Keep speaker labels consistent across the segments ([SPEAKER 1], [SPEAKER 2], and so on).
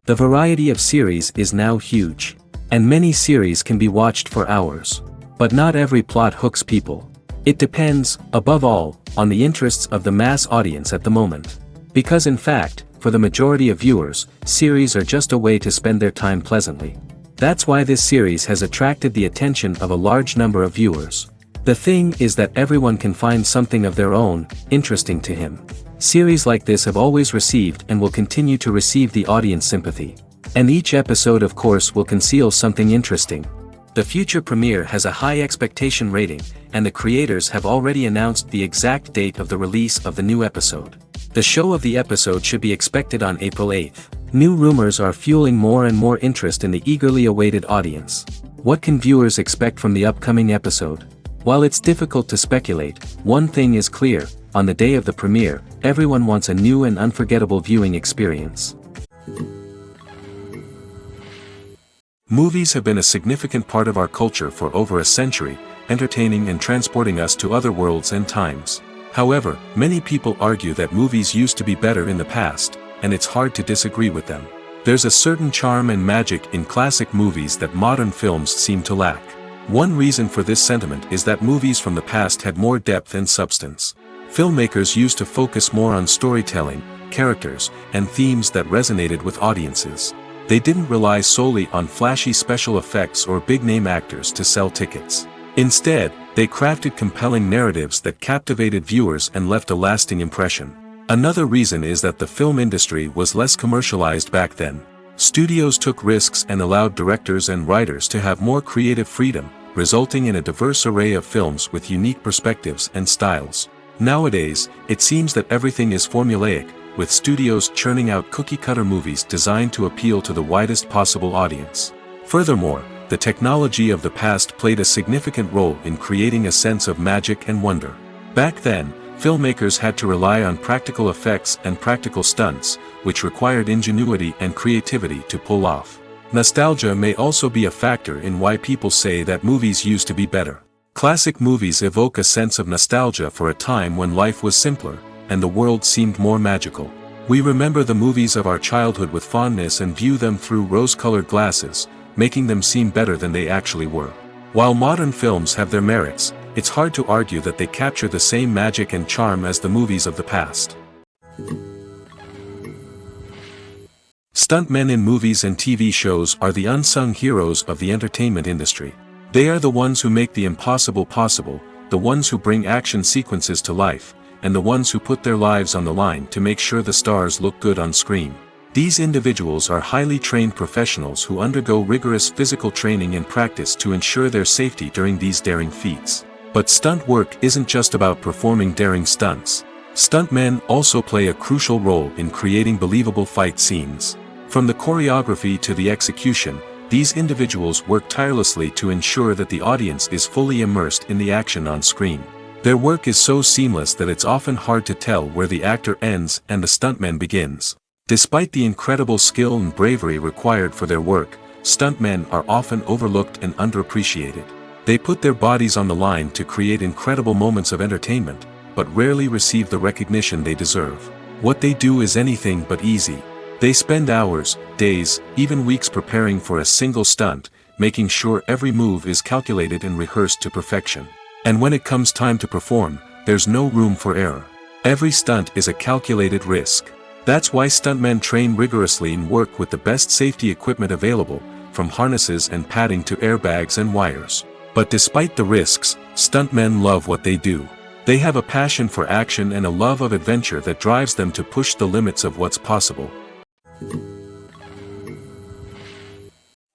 [SPEAKER 1] The variety of series is now huge. And many series can be watched for hours. But not every plot hooks people. It depends, above all, on the interests of the mass audience at the moment. Because in fact, for the majority of viewers, series are just a way to spend their time pleasantly. That's why this series has attracted the attention of a large number of viewers. The thing is that everyone can find something of their own, interesting to him. Series like this have always received and will continue to receive the audience sympathy. And each episode of course will conceal something interesting. The future premiere has a high expectation rating, and the creators have already announced the exact date of the release of the new episode. The show of the episode should be expected on April 8th. New rumors are fueling more and more interest in the eagerly awaited audience. What can viewers expect from the upcoming episode? While it's difficult to speculate, one thing is clear: on the day of the premiere, everyone wants a new and unforgettable viewing experience. Movies have been a significant part of our culture for over a century, entertaining and transporting us to other worlds and times. However, many people argue that movies used to be better in the past, and it's hard to disagree with them. There's a certain charm and magic in classic movies that modern films seem to lack. One reason for this sentiment is that movies from the past had more depth and substance. Filmmakers used to focus more on storytelling, characters, and themes that resonated with audiences. They didn't rely solely on flashy special effects or big-name actors to sell tickets. Instead, they crafted compelling narratives that captivated viewers and left a lasting impression. Another reason is that the film industry was less commercialized back then. Studios took risks and allowed directors and writers to have more creative freedom, resulting in a diverse array of films with unique perspectives and styles. Nowadays, it seems that everything is formulaic, with studios churning out cookie-cutter movies designed to appeal to the widest possible audience. Furthermore, the technology of the past played a significant role in creating a sense of magic and wonder. Back then, filmmakers had to rely on practical effects and practical stunts, which required ingenuity and creativity to pull off. Nostalgia may also be a factor in why people say that movies used to be better. Classic movies evoke a sense of nostalgia for a time when life was simpler, and the world seemed more magical. We remember the movies of our childhood with fondness and view them through rose-colored glasses, making them seem better than they actually were. While modern films have their merits, it's hard to argue that they capture the same magic and charm as the movies of the past. Stuntmen in movies and TV shows are the unsung heroes of the entertainment industry. They are the ones who make the impossible possible, the ones who bring action sequences to life, and the ones who put their lives on the line to make sure the stars look good on screen. These individuals are highly trained professionals who undergo rigorous physical training and practice to ensure their safety during these daring feats. But stunt work isn't just about performing daring stunts. Stuntmen also play a crucial role in creating believable fight scenes. From the choreography to the execution, these individuals work tirelessly to ensure that the audience is fully immersed in the action on screen. Their work is so seamless that it's often hard to tell where the actor ends and the stuntman begins. Despite the incredible skill and bravery required for their work, stuntmen are often overlooked and underappreciated. They put their bodies on the line to create incredible moments of entertainment, but rarely receive the recognition they deserve. What they do is anything but easy. They spend hours, days, even weeks preparing for a single stunt, making sure every move is calculated and rehearsed to perfection. And when it comes time to perform, there's no room for error. Every stunt is a calculated risk. That's why stuntmen train rigorously and work with the best safety equipment available, from harnesses and padding to airbags and wires. But despite the risks, stuntmen love what they do. They have a passion for action and a love of adventure that drives them to push the limits of what's possible.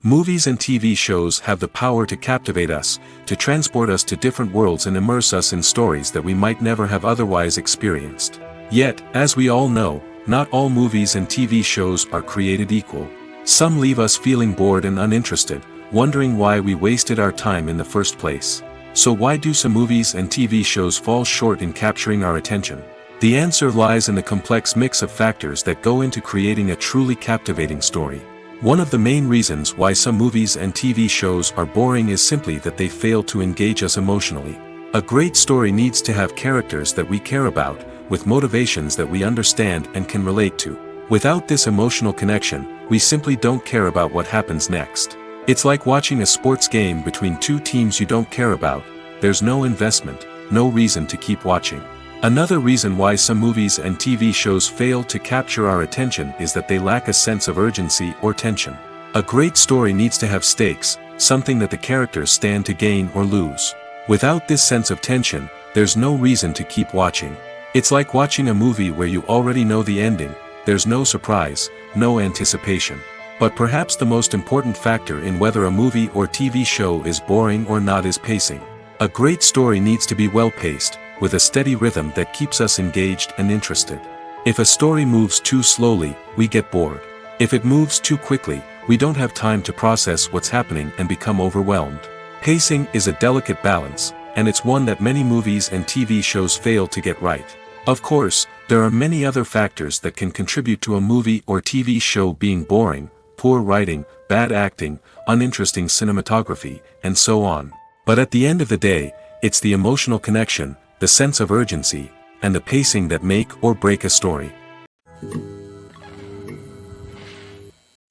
[SPEAKER 1] Movies and TV shows have the power to captivate us, to transport us to different worlds and immerse us in stories that we might never have otherwise experienced. Yet, as we all know, not all movies and TV shows are created equal. Some leave us feeling bored and uninterested, wondering why we wasted our time in the first place. So why do some movies and TV shows fall short in capturing our attention? The answer lies in the complex mix of factors that go into creating a truly captivating story. One of the main reasons why some movies and TV shows are boring is simply that they fail to engage us emotionally. A great story needs to have characters that we care about, with motivations that we understand and can relate to. Without this emotional connection, we simply don't care about what happens next. It's like watching a sports game between two teams you don't care about. There's no investment, no reason to keep watching. Another reason why some movies and TV shows fail to capture our attention is that they lack a sense of urgency or tension. A great story needs to have stakes, something that the characters stand to gain or lose. Without this sense of tension, there's no reason to keep watching. It's like watching a movie where you already know the ending. There's no surprise, no anticipation. But perhaps the most important factor in whether a movie or TV show is boring or not is pacing. A great story needs to be well-paced, with a steady rhythm that keeps us engaged and interested. If a story moves too slowly, we get bored. If it moves too quickly, we don't have time to process what's happening and become overwhelmed. Pacing is a delicate balance, and it's one that many movies and TV shows fail to get right. Of course, there are many other factors that can contribute to a movie or TV show being boring: poor writing, bad acting, uninteresting cinematography, and so on. But at the end of the day, it's the emotional connection, the sense of urgency, and the pacing that make or break a story.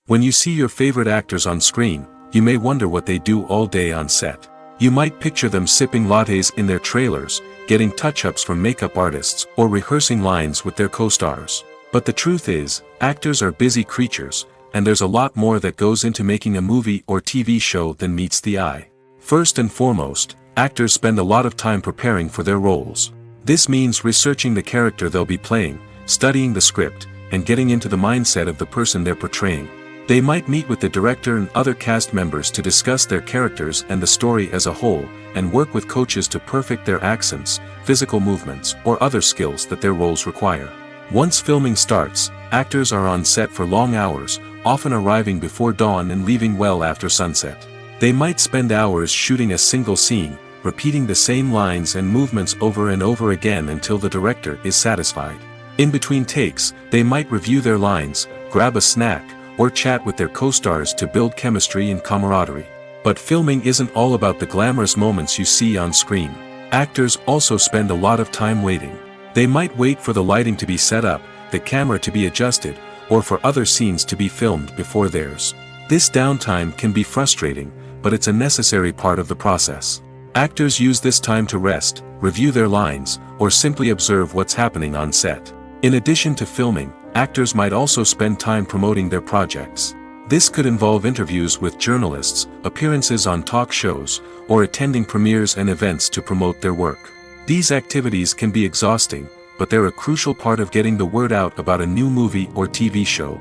[SPEAKER 1] When you see your favorite actors on screen, you may wonder what they do all day on set. You might picture them sipping lattes in their trailers, getting touch-ups from makeup artists, or rehearsing lines with their co-stars. But the truth is, actors are busy creatures, and there's a lot more that goes into making a movie or TV show than meets the eye. First and foremost, actors spend a lot of time preparing for their roles. This means researching the character they'll be playing, studying the script, and getting into the mindset of the person they're portraying. They might meet with the director and other cast members to discuss their characters and the story as a whole, and work with coaches to perfect their accents, physical movements, or other skills that their roles require. Once filming starts, actors are on set for long hours, often arriving before dawn and leaving well after sunset. They might spend hours shooting a single scene, repeating the same lines and movements over and over again until the director is satisfied. In between takes, they might review their lines, grab a snack, or chat with their co-stars to build chemistry and camaraderie. But filming isn't all about the glamorous moments you see on screen. Actors also spend a lot of time waiting. They might wait for the lighting to be set up, the camera to be adjusted, or for other scenes to be filmed before theirs. This downtime can be frustrating, but it's a necessary part of the process. Actors use this time to rest, review their lines, or simply observe what's happening on set. In addition to filming, actors might also spend time promoting their projects. This could involve interviews with journalists, appearances on talk shows, or attending premieres and events to promote their work. These activities can be exhausting, but they're a crucial part of getting the word out about a new movie or TV show.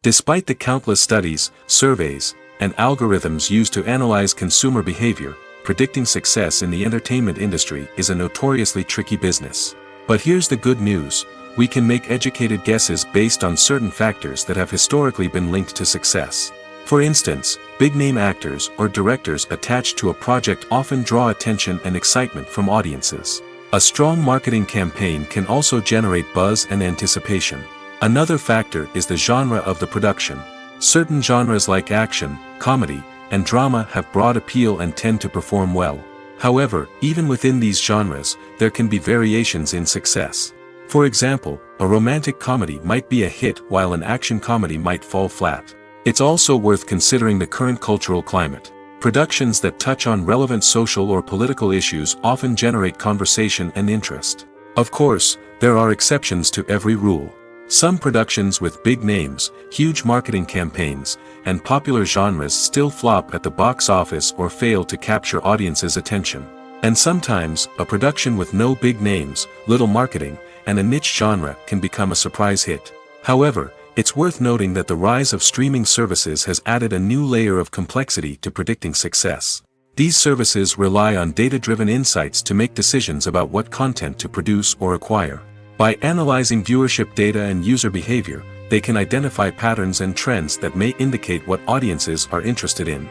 [SPEAKER 1] Despite the countless studies, surveys, and algorithms used to analyze consumer behavior, predicting success in the entertainment industry is a notoriously tricky business. But here's the good news: we can make educated guesses based on certain factors that have historically been linked to success. For instance, big-name actors or directors attached to a project often draw attention and excitement from audiences. A strong marketing campaign can also generate buzz and anticipation. Another factor is the genre of the production. Certain genres like action, comedy, and drama have broad appeal and tend to perform well. However, even within these genres, there can be variations in success. For example, a romantic comedy might be a hit while an action comedy might fall flat. It's also worth considering the current cultural climate. Productions that touch on relevant social or political issues often generate conversation and interest. Of course, there are exceptions to every rule. Some productions with big names, huge marketing campaigns, and popular genres still flop at the box office or fail to capture audiences' attention. And sometimes, a production with no big names, little marketing, and a niche genre can become a surprise hit. However, it's worth noting that the rise of streaming services has added a new layer of complexity to predicting success. These services rely on data-driven insights to make decisions about what content to produce or acquire. By analyzing viewership data and user behavior, they can identify patterns and trends that may indicate what audiences are interested in.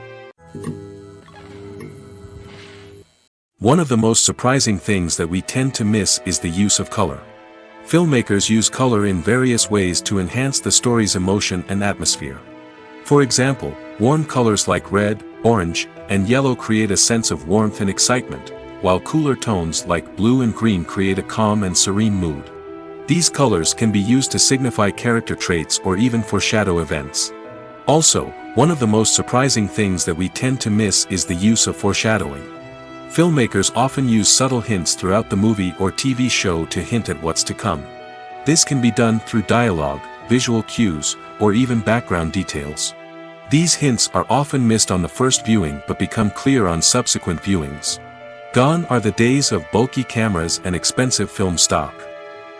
[SPEAKER 1] One of the most surprising things that we tend to miss is the use of color. Filmmakers use color in various ways to enhance the story's emotion and atmosphere. For example, warm colors like red, orange, and yellow create a sense of warmth and excitement, while cooler tones like blue and green create a calm and serene mood. These colors can be used to signify character traits or even foreshadow events. Also, one of the most surprising things that we tend to miss is the use of foreshadowing. Filmmakers often use subtle hints throughout the movie or TV show to hint at what's to come. This can be done through dialogue, visual cues, or even background details. These hints are often missed on the first viewing but become clear on subsequent viewings. Gone are the days of bulky cameras and expensive film stock.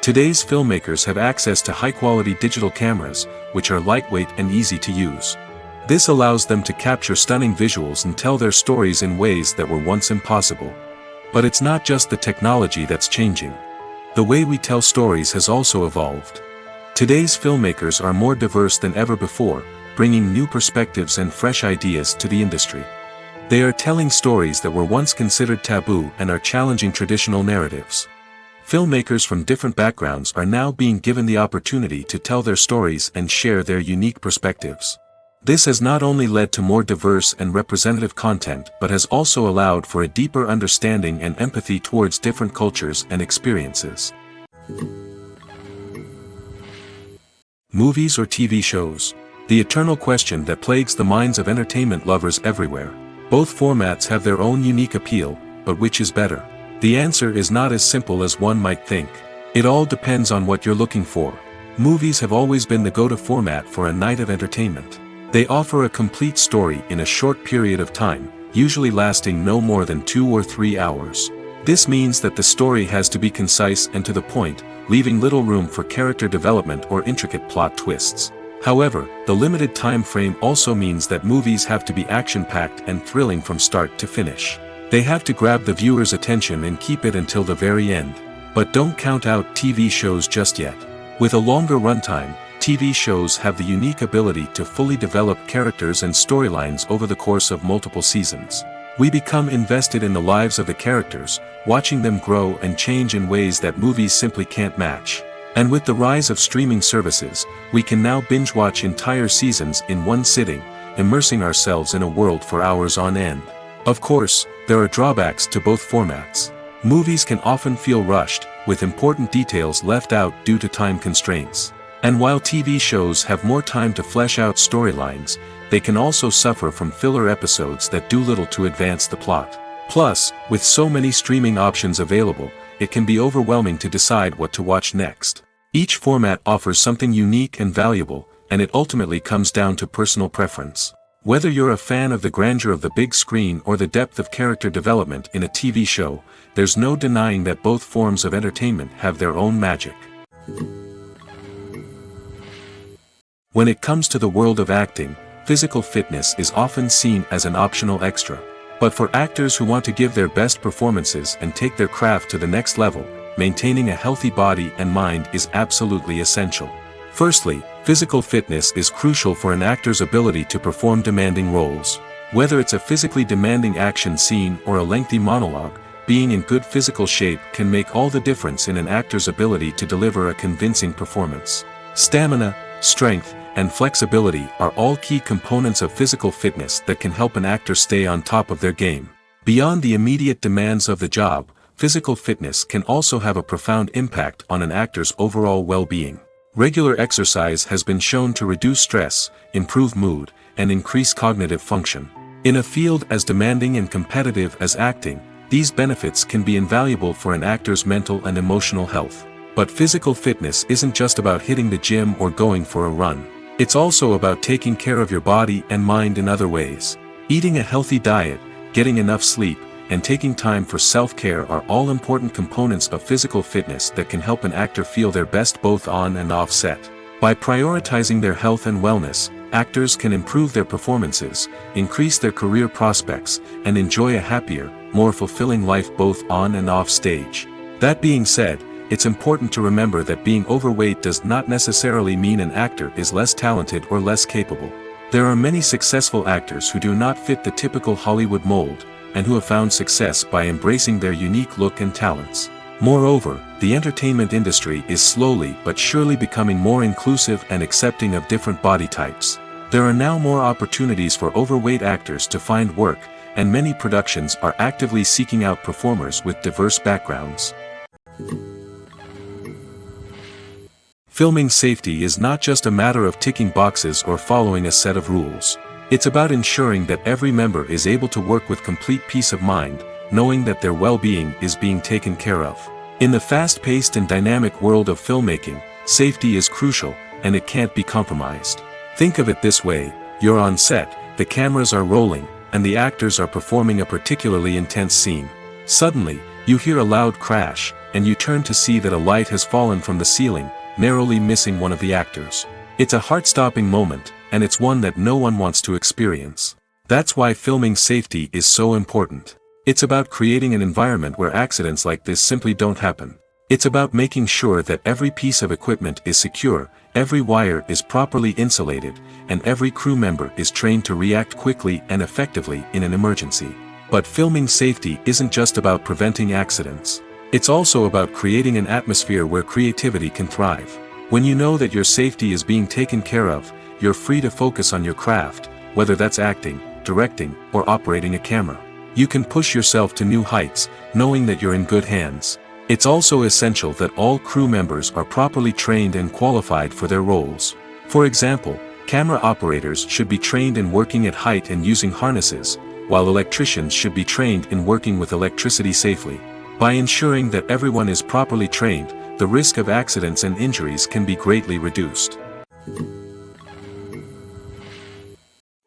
[SPEAKER 1] Today's filmmakers have access to high-quality digital cameras, which are lightweight and easy to use. This allows them to capture stunning visuals and tell their stories in ways that were once impossible. But it's not just the technology that's changing. The way we tell stories has also evolved. Today's filmmakers are more diverse than ever before, bringing new perspectives and fresh ideas to the industry. They are telling stories that were once considered taboo and are challenging traditional narratives. Filmmakers from different backgrounds are now being given the opportunity to tell their stories and share their unique perspectives. This has not only led to more diverse and representative content but has also allowed for a deeper understanding and empathy towards different cultures and experiences. Movies or TV shows? The eternal question that plagues the minds of entertainment lovers everywhere. Both formats have their own unique appeal, but which is better? The answer is not as simple as one might think. It all depends on what you're looking for. Movies have always been the go-to format for a night of entertainment. They offer a complete story in a short period of time, usually lasting no more than 2 or 3 hours. This means that the story has to be concise and to the point, leaving little room for character development or intricate plot twists. However, the limited time frame also means that movies have to be action-packed and thrilling from start to finish. They have to grab the viewer's attention and keep it until the very end. But don't count out TV shows just yet. With a longer runtime, TV shows have the unique ability to fully develop characters and storylines over the course of multiple seasons. We become invested in the lives of the characters, watching them grow and change in ways that movies simply can't match. And with the rise of streaming services, we can now binge-watch entire seasons in one sitting, immersing ourselves in a world for hours on end. Of course, there are drawbacks to both formats. Movies can often feel rushed, with important details left out due to time constraints. And while TV shows have more time to flesh out storylines, they can also suffer from filler episodes that do little to advance the plot. Plus, with so many streaming options available, it can be overwhelming to decide what to watch next. Each format offers something unique and valuable, and it ultimately comes down to personal preference. Whether you're a fan of the grandeur of the big screen or the depth of character development in a TV show, there's no denying that both forms of entertainment have their own magic. When it comes to the world of acting, physical fitness is often seen as an optional extra. But for actors who want to give their best performances and take their craft to the next level, maintaining a healthy body and mind is absolutely essential. Firstly, physical fitness is crucial for an actor's ability to perform demanding roles. Whether it's a physically demanding action scene or a lengthy monologue, being in good physical shape can make all the difference in an actor's ability to deliver a convincing performance. Stamina, strength, and flexibility are all key components of physical fitness that can help an actor stay on top of their game. Beyond the immediate demands of the job, physical fitness can also have a profound impact on an actor's overall well-being. Regular exercise has been shown to reduce stress, improve mood, and increase cognitive function. In a field as demanding and competitive as acting, these benefits can be invaluable for an actor's mental and emotional health. But physical fitness isn't just about hitting the gym or going for a run. It's also about taking care of your body and mind in other ways. Eating a healthy diet, getting enough sleep, and taking time for self-care are all important components of physical fitness that can help an actor feel their best both on and off set. By prioritizing their health and wellness, actors can improve their performances, increase their career prospects, and enjoy a happier, more fulfilling life both on and off stage. That being said, it's important to remember that being overweight does not necessarily mean an actor is less talented or less capable. There are many successful actors who do not fit the typical Hollywood mold, and who have found success by embracing their unique look and talents. Moreover, the entertainment industry is slowly but surely becoming more inclusive and accepting of different body types. There are now more opportunities for overweight actors to find work, and many productions are actively seeking out performers with diverse backgrounds. Filming safety is not just a matter of ticking boxes or following a set of rules. It's about ensuring that every member is able to work with complete peace of mind, knowing that their well-being is being taken care of. In the fast-paced and dynamic world of filmmaking, safety is crucial, and it can't be compromised. Think of it this way: you're on set, the cameras are rolling, and the actors are performing a particularly intense scene. Suddenly, you hear a loud crash, and you turn to see that a light has fallen from the ceiling, narrowly missing one of the actors. It's a heart-stopping moment, and it's one that no one wants to experience. That's why filming safety is so important. It's about creating an environment where accidents like this simply don't happen. It's about making sure that every piece of equipment is secure, every wire is properly insulated, and every crew member is trained to react quickly and effectively in an emergency. But filming safety isn't just about preventing accidents. It's also about creating an atmosphere where creativity can thrive. When you know that your safety is being taken care of, you're free to focus on your craft, whether that's acting, directing, or operating a camera. You can push yourself to new heights, knowing that you're in good hands. It's also essential that all crew members are properly trained and qualified for their roles. For example, camera operators should be trained in working at height and using harnesses, while electricians should be trained in working with electricity safely. By ensuring that everyone is properly trained, the risk of accidents and injuries can be greatly reduced.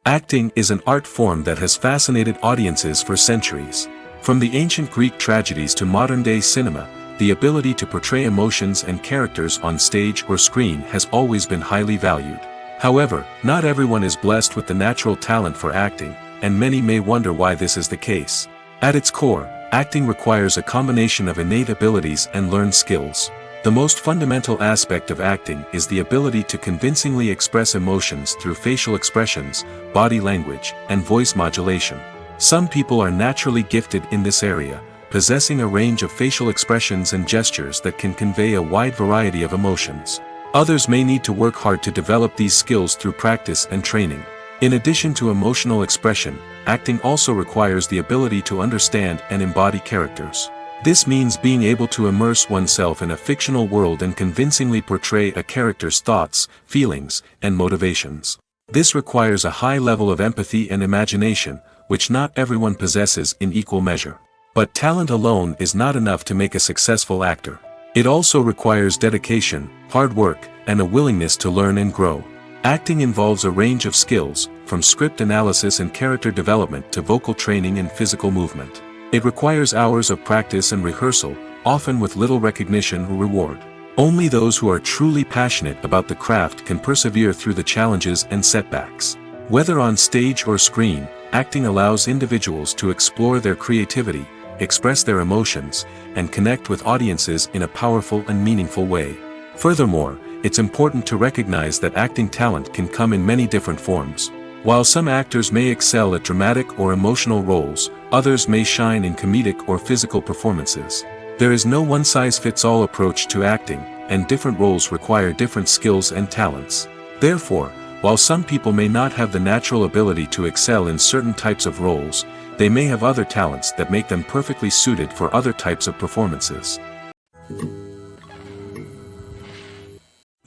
[SPEAKER 1] Acting is an art form that has fascinated audiences for centuries. From the ancient Greek tragedies to modern-day cinema, the ability to portray emotions and characters on stage or screen has always been highly valued. However, not everyone is blessed with the natural talent for acting, and many may wonder why this is the case. At its core, acting requires a combination of innate abilities and learned skills. The most fundamental aspect of acting is the ability to convincingly express emotions through facial expressions, body language, and voice modulation. Some people are naturally gifted in this area, possessing a range of facial expressions and gestures that can convey a wide variety of emotions. Others may need to work hard to develop these skills through practice and training. In addition to emotional expression, acting also requires the ability to understand and embody characters. This means being able to immerse oneself in a fictional world and convincingly portray a character's thoughts, feelings, and motivations. This requires a high level of empathy and imagination, which not everyone possesses in equal measure. But talent alone is not enough to make a successful actor. It also requires dedication, hard work, and a willingness to learn and grow. Acting involves a range of skills, from script analysis and character development to vocal training and physical movement. It requires hours of practice and rehearsal, often with little recognition or reward. Only those who are truly passionate about the craft can persevere through the challenges and setbacks. Whether on stage or screen, acting allows individuals to explore their creativity, express their emotions, and connect with audiences in a powerful and meaningful way. Furthermore, it's important to recognize that acting talent can come in many different forms. While some actors may excel at dramatic or emotional roles, others may shine in comedic or physical performances. There is no one-size-fits-all approach to acting, and different roles require different skills and talents. Therefore, while some people may not have the natural ability to excel in certain types of roles, they may have other talents that make them perfectly suited for other types of performances.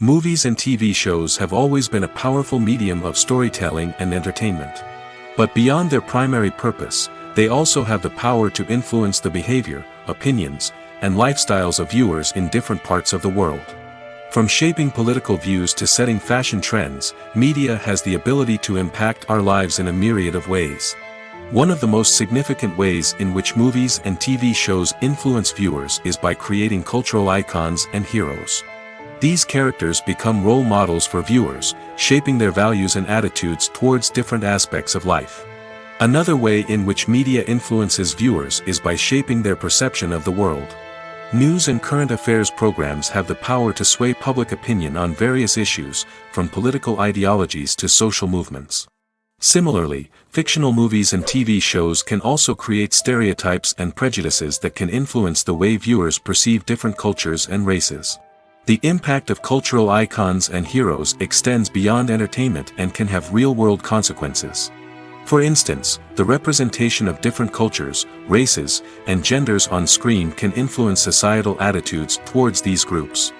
[SPEAKER 1] Movies and TV shows have always been a powerful medium of storytelling and entertainment. But beyond their primary purpose, they also have the power to influence the behavior, opinions, and lifestyles of viewers in different parts of the world. From shaping political views to setting fashion trends, media has the ability to impact our lives in a myriad of ways. One of the most significant ways in which movies and TV shows influence viewers is by creating cultural icons and heroes. These characters become role models for viewers, shaping their values and attitudes towards different aspects of life. Another way in which media influences viewers is by shaping their perception of the world. News and current affairs programs have the power to sway public opinion on various issues, from political ideologies to social movements. Similarly, fictional movies and TV shows can also create stereotypes and prejudices that can influence the way viewers perceive different cultures and races. The impact of cultural icons and heroes extends beyond entertainment and can have real-world consequences. For instance, the representation of different cultures, races, and genders on screen can influence societal attitudes towards these groups.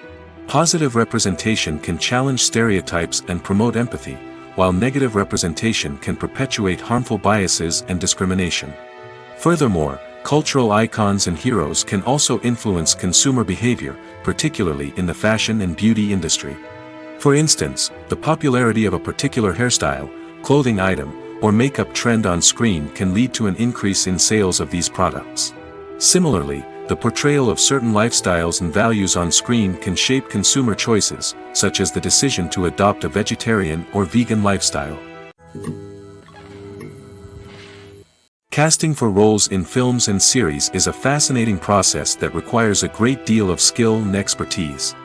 [SPEAKER 1] Positive representation can challenge stereotypes and promote empathy, while negative representation can perpetuate harmful biases and discrimination. Furthermore, cultural icons and heroes can also influence consumer behavior, particularly in the fashion and beauty industry. For instance, the popularity of a particular hairstyle, clothing item, or makeup trend on screen can lead to an increase in sales of these products. Similarly, the portrayal of certain lifestyles and values on screen can shape consumer choices, such as the decision to adopt a vegetarian or vegan lifestyle. Casting for roles in films and series is a fascinating process that requires a great deal of skill and expertise.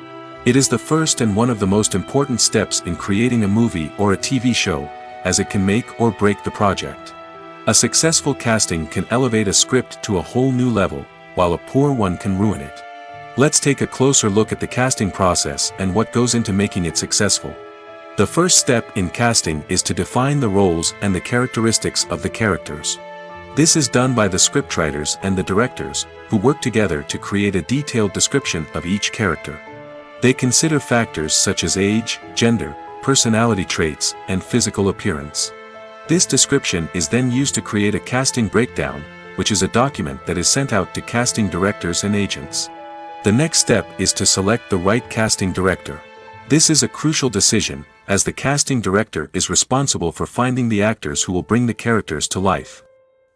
[SPEAKER 1] It is the first and one of the most important steps in creating a movie or a TV show, as it can make or break the project. A successful casting can elevate a script to a whole new level, while a poor one can ruin it. Let's take a closer look at the casting process and what goes into making it successful. The first step in casting is to define the roles and the characteristics of the characters. This is done by the scriptwriters and the directors, who work together to create a detailed description of each character. They consider factors such as age, gender, personality traits, and physical appearance. This description is then used to create a casting breakdown, which is a document that is sent out to casting directors and agents. The next step is to select the right casting director. This is a crucial decision, as the casting director is responsible for finding the actors who will bring the characters to life.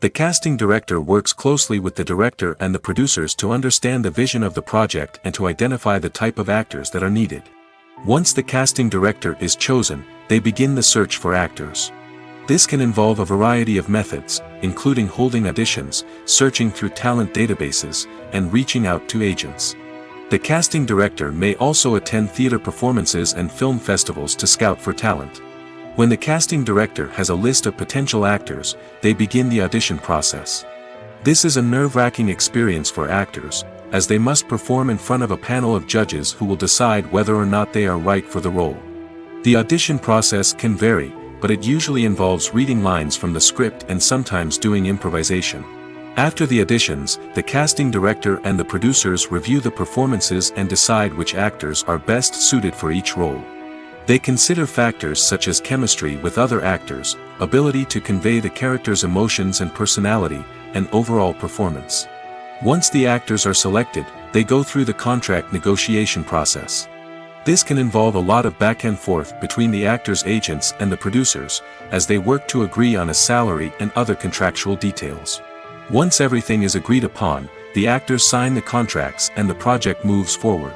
[SPEAKER 1] The casting director works closely with the director and the producers to understand the vision of the project and to identify the type of actors that are needed. Once the casting director is chosen, they begin the search for actors. This can involve a variety of methods, including holding auditions, searching through talent databases, and reaching out to agents. The casting director may also attend theater performances and film festivals to scout for talent. When the casting director has a list of potential actors, they begin the audition process. This is a nerve-wracking experience for actors, as they must perform in front of a panel of judges who will decide whether or not they are right for the role. The audition process can vary, but it usually involves reading lines from the script and sometimes doing improvisation. After the auditions, the casting director and the producers review the performances and decide which actors are best suited for each role. They consider factors such as chemistry with other actors, ability to convey the character's emotions and personality, and overall performance. Once the actors are selected, they go through the contract negotiation process. This can involve a lot of back and forth between the actors' agents and the producers, as they work to agree on a salary and other contractual details. Once everything is agreed upon, the actors sign the contracts and the project moves forward.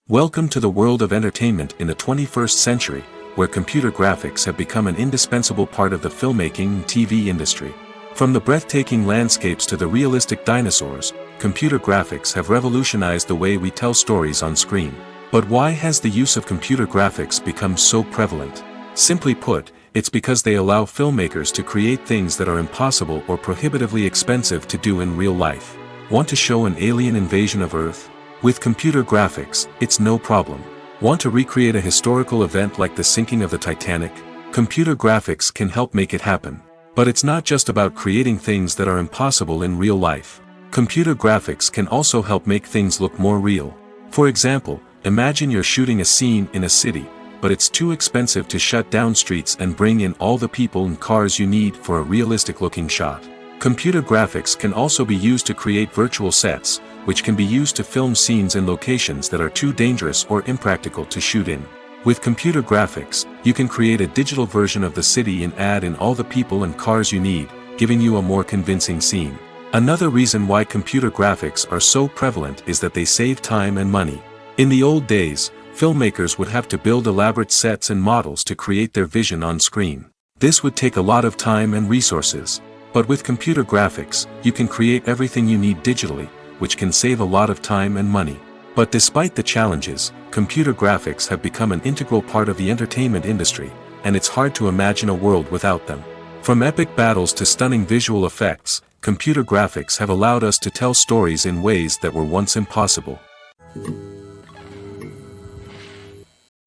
[SPEAKER 1] Welcome to the world of entertainment in the 21st century, where computer graphics have become an indispensable part of the filmmaking and TV industry. From the breathtaking landscapes to the realistic dinosaurs, computer graphics have revolutionized the way we tell stories on screen. But why has the use of computer graphics become so prevalent? Simply put, it's because they allow filmmakers to create things that are impossible or prohibitively expensive to do in real life. Want to show an alien invasion of Earth? With computer graphics, it's no problem. Want to recreate a historical event like the sinking of the Titanic? Computer graphics can help make it happen. But it's not just about creating things that are impossible in real life. Computer graphics can also help make things look more real. For example, imagine you're shooting a scene in a city, but it's too expensive to shut down streets and bring in all the people and cars you need for a realistic-looking shot. Computer graphics can also be used to create virtual sets, which can be used to film scenes in locations that are too dangerous or impractical to shoot in. With computer graphics, you can create a digital version of the city and add in all the people and cars you need, giving you a more convincing scene. Another reason why computer graphics are so prevalent is that they save time and money. In the old days, filmmakers would have to build elaborate sets and models to create their vision on screen. This would take a lot of time and resources. But with computer graphics, you can create everything you need digitally, which can save a lot of time and money. But despite the challenges, computer graphics have become an integral part of the entertainment industry, and it's hard to imagine a world without them. From epic battles to stunning visual effects, computer graphics have allowed us to tell stories in ways that were once impossible.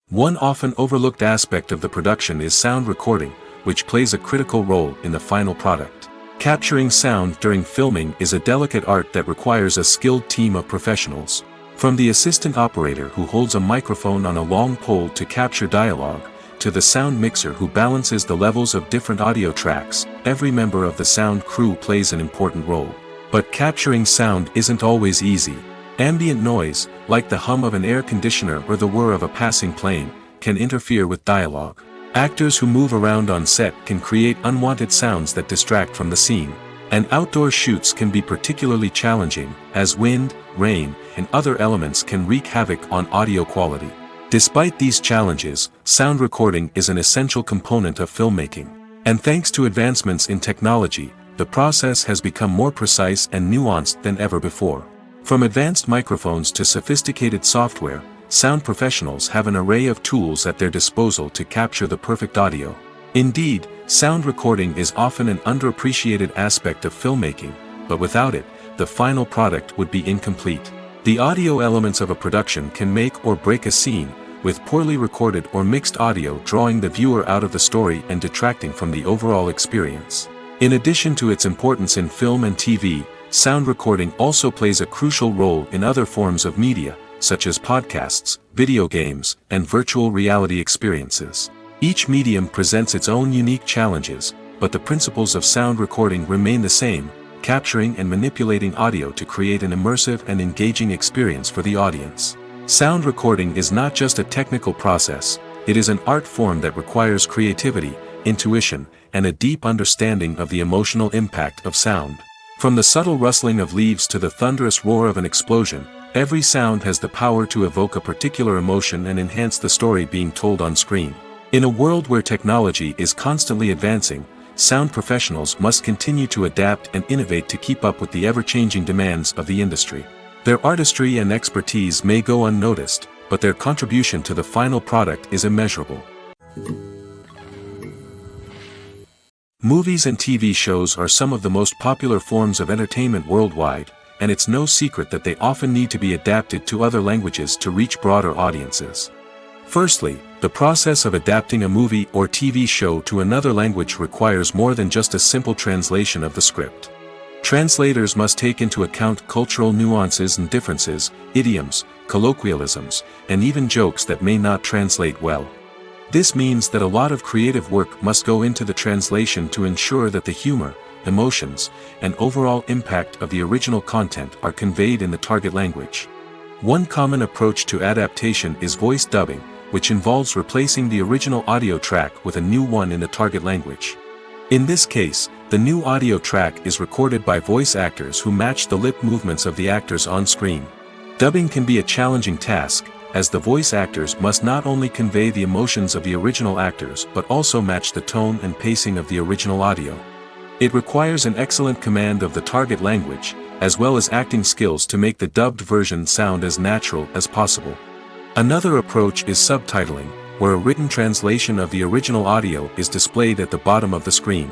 [SPEAKER 1] One often overlooked aspect of the production is sound recording, which plays a critical role in the final product. Capturing sound during filming is a delicate art that requires a skilled team of professionals. From the assistant operator who holds a microphone on a long pole to capture dialogue, to the sound mixer who balances the levels of different audio tracks, every member of the sound crew plays an important role. But capturing sound isn't always easy. Ambient noise, like the hum of an air conditioner or the whir of a passing plane, can interfere with dialogue. Actors who move around on set can create unwanted sounds that distract from the scene. And outdoor shoots can be particularly challenging, as wind, rain, and other elements can wreak havoc on audio quality. Despite these challenges, sound recording is an essential component of filmmaking. And thanks to advancements in technology, the process has become more precise and nuanced than ever before. From advanced microphones to sophisticated software, sound professionals have an array of tools at their disposal to capture the perfect audio. Indeed, sound recording is often an underappreciated aspect of filmmaking, but without it, the final product would be incomplete. The audio elements of a production can make or break a scene, with poorly recorded or mixed audio drawing the viewer out of the story and detracting from the overall experience. In addition to its importance in film and TV, sound recording also plays a crucial role in other forms of media, such as podcasts, video games, and virtual reality experiences. Each medium presents its own unique challenges, but the principles of sound recording remain the same: capturing and manipulating audio to create an immersive and engaging experience for the audience. Sound recording is not just a technical process, it is an art form that requires creativity, intuition, and a deep understanding of the emotional impact of sound. From the subtle rustling of leaves to the thunderous roar of an explosion, every sound has the power to evoke a particular emotion and enhance the story being told on screen. In a world where technology is constantly advancing, sound professionals must continue to adapt and innovate to keep up with the ever-changing demands of the industry. Their artistry and expertise may go unnoticed, but their contribution to the final product is immeasurable. Movies and TV shows are some of the most popular forms of entertainment worldwide, and it's no secret that they often need to be adapted to other languages to reach broader audiences. Firstly, the process of adapting a movie or TV show to another language requires more than just a simple translation of the script. Translators must take into account cultural nuances and differences, idioms, colloquialisms, and even jokes that may not translate well. This means that a lot of creative work must go into the translation to ensure that the humor, emotions, and overall impact of the original content are conveyed in the target language. One common approach to adaptation is voice dubbing, which involves replacing the original audio track with a new one in the target language. In this case, the new audio track is recorded by voice actors who match the lip movements of the actors on screen. Dubbing can be a challenging task, as the voice actors must not only convey the emotions of the original actors but also match the tone and pacing of the original audio. It requires an excellent command of the target language, as well as acting skills to make the dubbed version sound as natural as possible. Another approach is subtitling, where a written translation of the original audio is displayed at the bottom of the screen.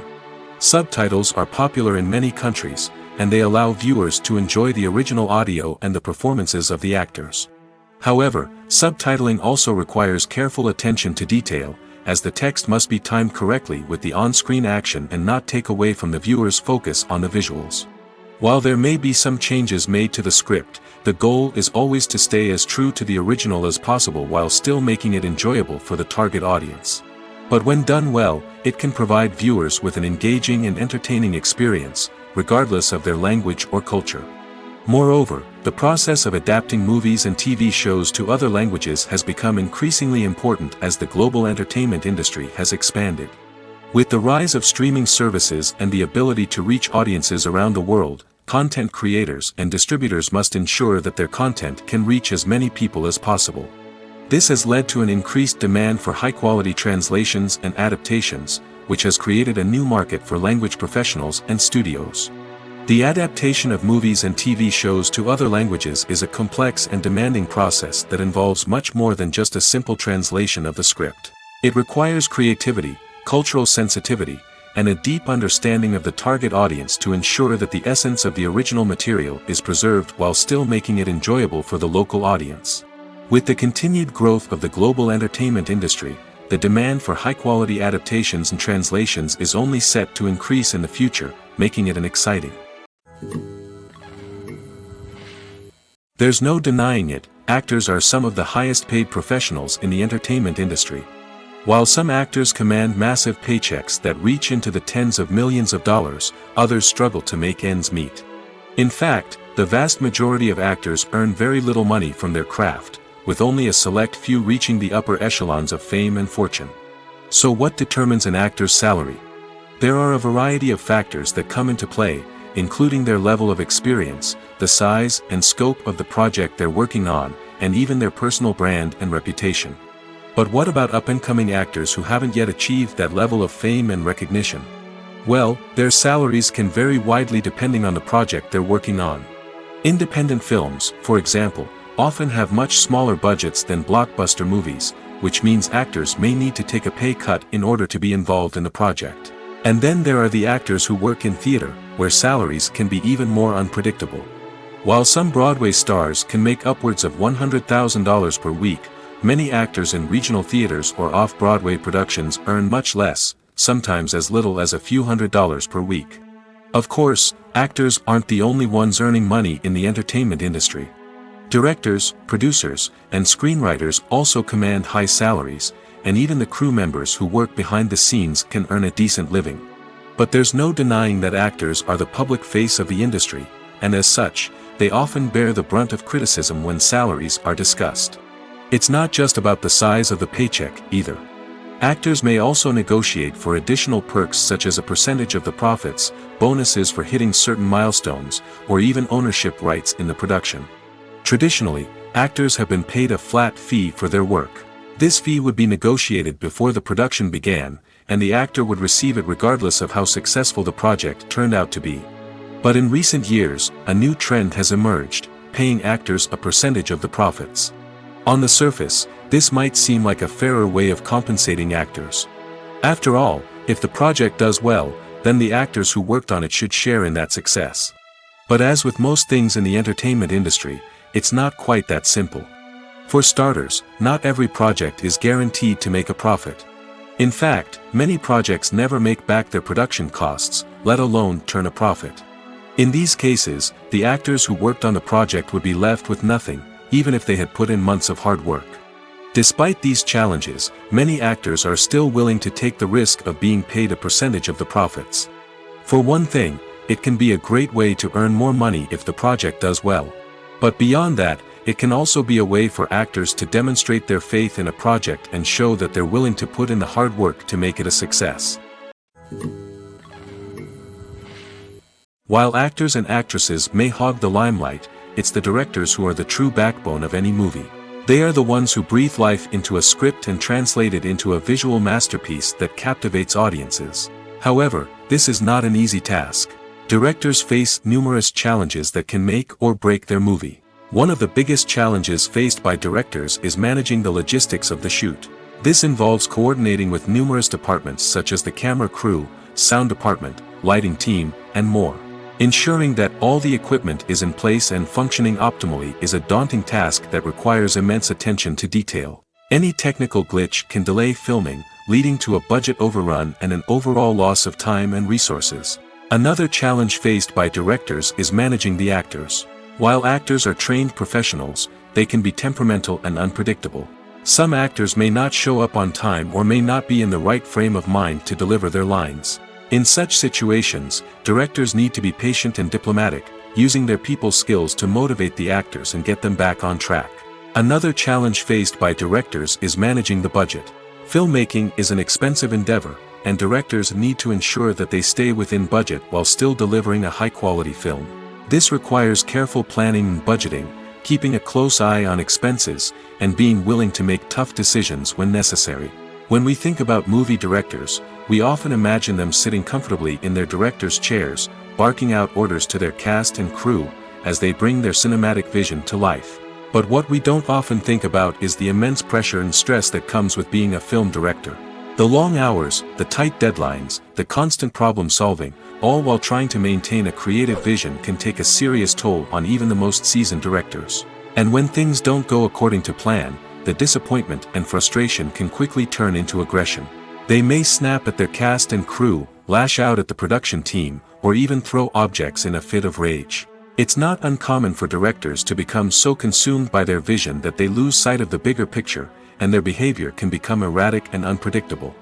[SPEAKER 1] Subtitles are popular in many countries, and they allow viewers to enjoy the original audio and the performances of the actors. However, subtitling also requires careful attention to detail, as the text must be timed correctly with the on-screen action and not take away from the viewer's focus on the visuals. While there may be some changes made to the script, the goal is always to stay as true to the original as possible while still making it enjoyable for the target audience. But when done well, it can provide viewers with an engaging and entertaining experience, regardless of their language or culture. Moreover, the process of adapting movies and TV shows to other languages has become increasingly important as the global entertainment industry has expanded. With the rise of streaming services and the ability to reach audiences around the world, content creators and distributors must ensure that their content can reach as many people as possible. This has led to an increased demand for high-quality translations and adaptations, which has created a new market for language professionals and studios. The adaptation of movies and TV shows to other languages is a complex and demanding process that involves much more than just a simple translation of the script. It requires creativity, cultural sensitivity, and a deep understanding of the target audience to ensure that the essence of the original material is preserved while still making it enjoyable for the local audience. With the continued growth of the global entertainment industry, the demand for high-quality adaptations and translations is only set to increase in the future, making it an exciting. There's no denying it, actors are some of the highest paid professionals in the entertainment industry. While some actors command massive paychecks that reach into the tens of millions of dollars, others struggle to make ends meet. In fact, the vast majority of actors earn very little money from their craft, with only a select few reaching the upper echelons of fame and fortune. So what determines an actor's salary? There are a variety of factors that come into play, including their level of experience, the size and scope of the project they're working on, and even their personal brand and reputation. But what about up-and-coming actors who haven't yet achieved that level of fame and recognition? Well, their salaries can vary widely depending on the project they're working on. Independent films, for example, often have much smaller budgets than blockbuster movies, which means actors may need to take a pay cut in order to be involved in the project. And then there are the actors who work in theater, where salaries can be even more unpredictable. While some Broadway stars can make upwards of $100,000 per week, many actors in regional theaters or off-Broadway productions earn much less, sometimes as little as a few $100s per week. Of course, actors aren't the only ones earning money in the entertainment industry. Directors, producers, and screenwriters also command high salaries, and even the crew members who work behind the scenes can earn a decent living. But there's no denying that actors are the public face of the industry, and as such, they often bear the brunt of criticism when salaries are discussed. It's not just about the size of the paycheck, either. Actors may also negotiate for additional perks such as a percentage of the profits, bonuses for hitting certain milestones, or even ownership rights in the production. Traditionally, actors have been paid a flat fee for their work. This fee would be negotiated before the production began, and the actor would receive it regardless of how successful the project turned out to be. But in recent years, a new trend has emerged, paying actors a percentage of the profits. On the surface, this might seem like a fairer way of compensating actors. After all, if the project does well, then the actors who worked on it should share in that success. But as with most things in the entertainment industry, it's not quite that simple. For starters, not every project is guaranteed to make a profit. In fact, many projects never make back their production costs, let alone turn a profit. In these cases, the actors who worked on the project would be left with nothing, even if they had put in months of hard work. Despite these challenges, many actors are still willing to take the risk of being paid a percentage of the profits. For one thing, it can be a great way to earn more money if the project does well. But beyond that, it can also be a way for actors to demonstrate their faith in a project and show that they're willing to put in the hard work to make it a success. While actors and actresses may hog the limelight, it's the directors who are the true backbone of any movie. They are the ones who breathe life into a script and translate it into a visual masterpiece that captivates audiences. However, this is not an easy task. Directors face numerous challenges that can make or break their movie. One of the biggest challenges faced by directors is managing the logistics of the shoot. This involves coordinating with numerous departments such as the camera crew, sound department, lighting team, and more. Ensuring that all the equipment is in place and functioning optimally is a daunting task that requires immense attention to detail. Any technical glitch can delay filming, leading to a budget overrun and an overall loss of time and resources. Another challenge faced by directors is managing the actors. While actors are trained professionals, they can be temperamental and unpredictable. Some actors may not show up on time or may not be in the right frame of mind to deliver their lines. In such situations, directors need to be patient and diplomatic, using their people skills to motivate the actors and get them back on track. Another challenge faced by directors is managing the budget. Filmmaking is an expensive endeavor, and directors need to ensure that they stay within budget while still delivering a high-quality film. This requires careful planning and budgeting, keeping a close eye on expenses, and being willing to make tough decisions when necessary. When we think about movie directors, we often imagine them sitting comfortably in their director's chairs, barking out orders to their cast and crew, as they bring their cinematic vision to life. But what we don't often think about is the immense pressure and stress that comes with being a film director. The long hours, the tight deadlines, the constant problem solving, all while trying to maintain a creative vision can take a serious toll on even the most seasoned directors. And when things don't go according to plan, the disappointment and frustration can quickly turn into aggression. They may snap at their cast and crew, lash out at the production team, or even throw objects in a fit of rage. It's not uncommon for directors to become so consumed by their vision that they lose sight of the bigger picture, and their behavior can become erratic and unpredictable.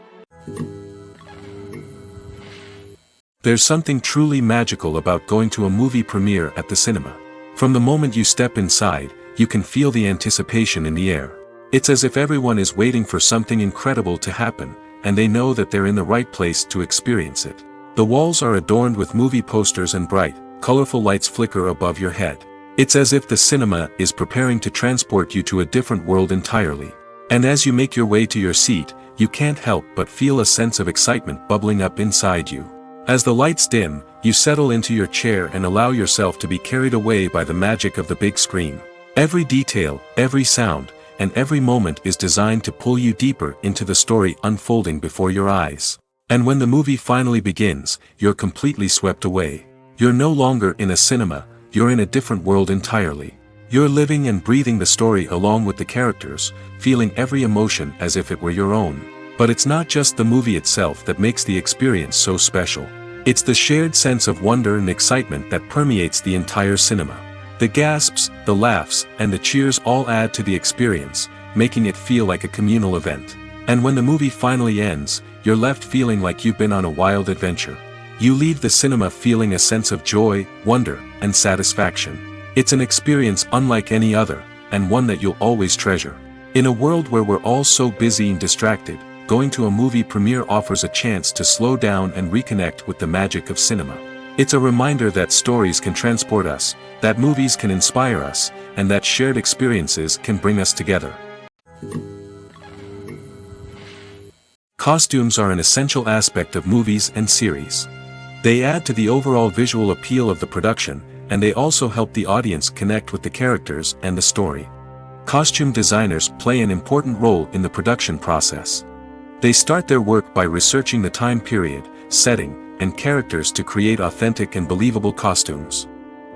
[SPEAKER 1] There's something truly magical about going to a movie premiere at the cinema. From the moment you step inside, you can feel the anticipation in the air. It's as if everyone is waiting for something incredible to happen, and they know that they're in the right place to experience it. The walls are adorned with movie posters and bright, colorful lights flicker above your head. It's as if the cinema is preparing to transport you to a different world entirely. And as you make your way to your seat, you can't help but feel a sense of excitement bubbling up inside you. As the lights dim, you settle into your chair and allow yourself to be carried away by the magic of the big screen. Every detail, every sound, and every moment is designed to pull you deeper into the story unfolding before your eyes. And when the movie finally begins, you're completely swept away. You're no longer in a cinema, you're in a different world entirely. You're living and breathing the story along with the characters, feeling every emotion as if it were your own. But it's not just the movie itself that makes the experience so special. It's the shared sense of wonder and excitement that permeates the entire cinema. The gasps, the laughs, and the cheers all add to the experience, making it feel like a communal event. And when the movie finally ends, you're left feeling like you've been on a wild adventure. You leave the cinema feeling a sense of joy, wonder, and satisfaction. It's an experience unlike any other, and one that you'll always treasure. In a world where we're all so busy and distracted, going to a movie premiere offers a chance to slow down and reconnect with the magic of cinema. It's a reminder that stories can transport us, that movies can inspire us, and that shared experiences can bring us together. Costumes are an essential aspect of movies and series. They add to the overall visual appeal of the production, and they also help the audience connect with the characters and the story. Costume designers play an important role in the production process. They start their work by researching the time period, setting, and characters to create authentic and believable costumes.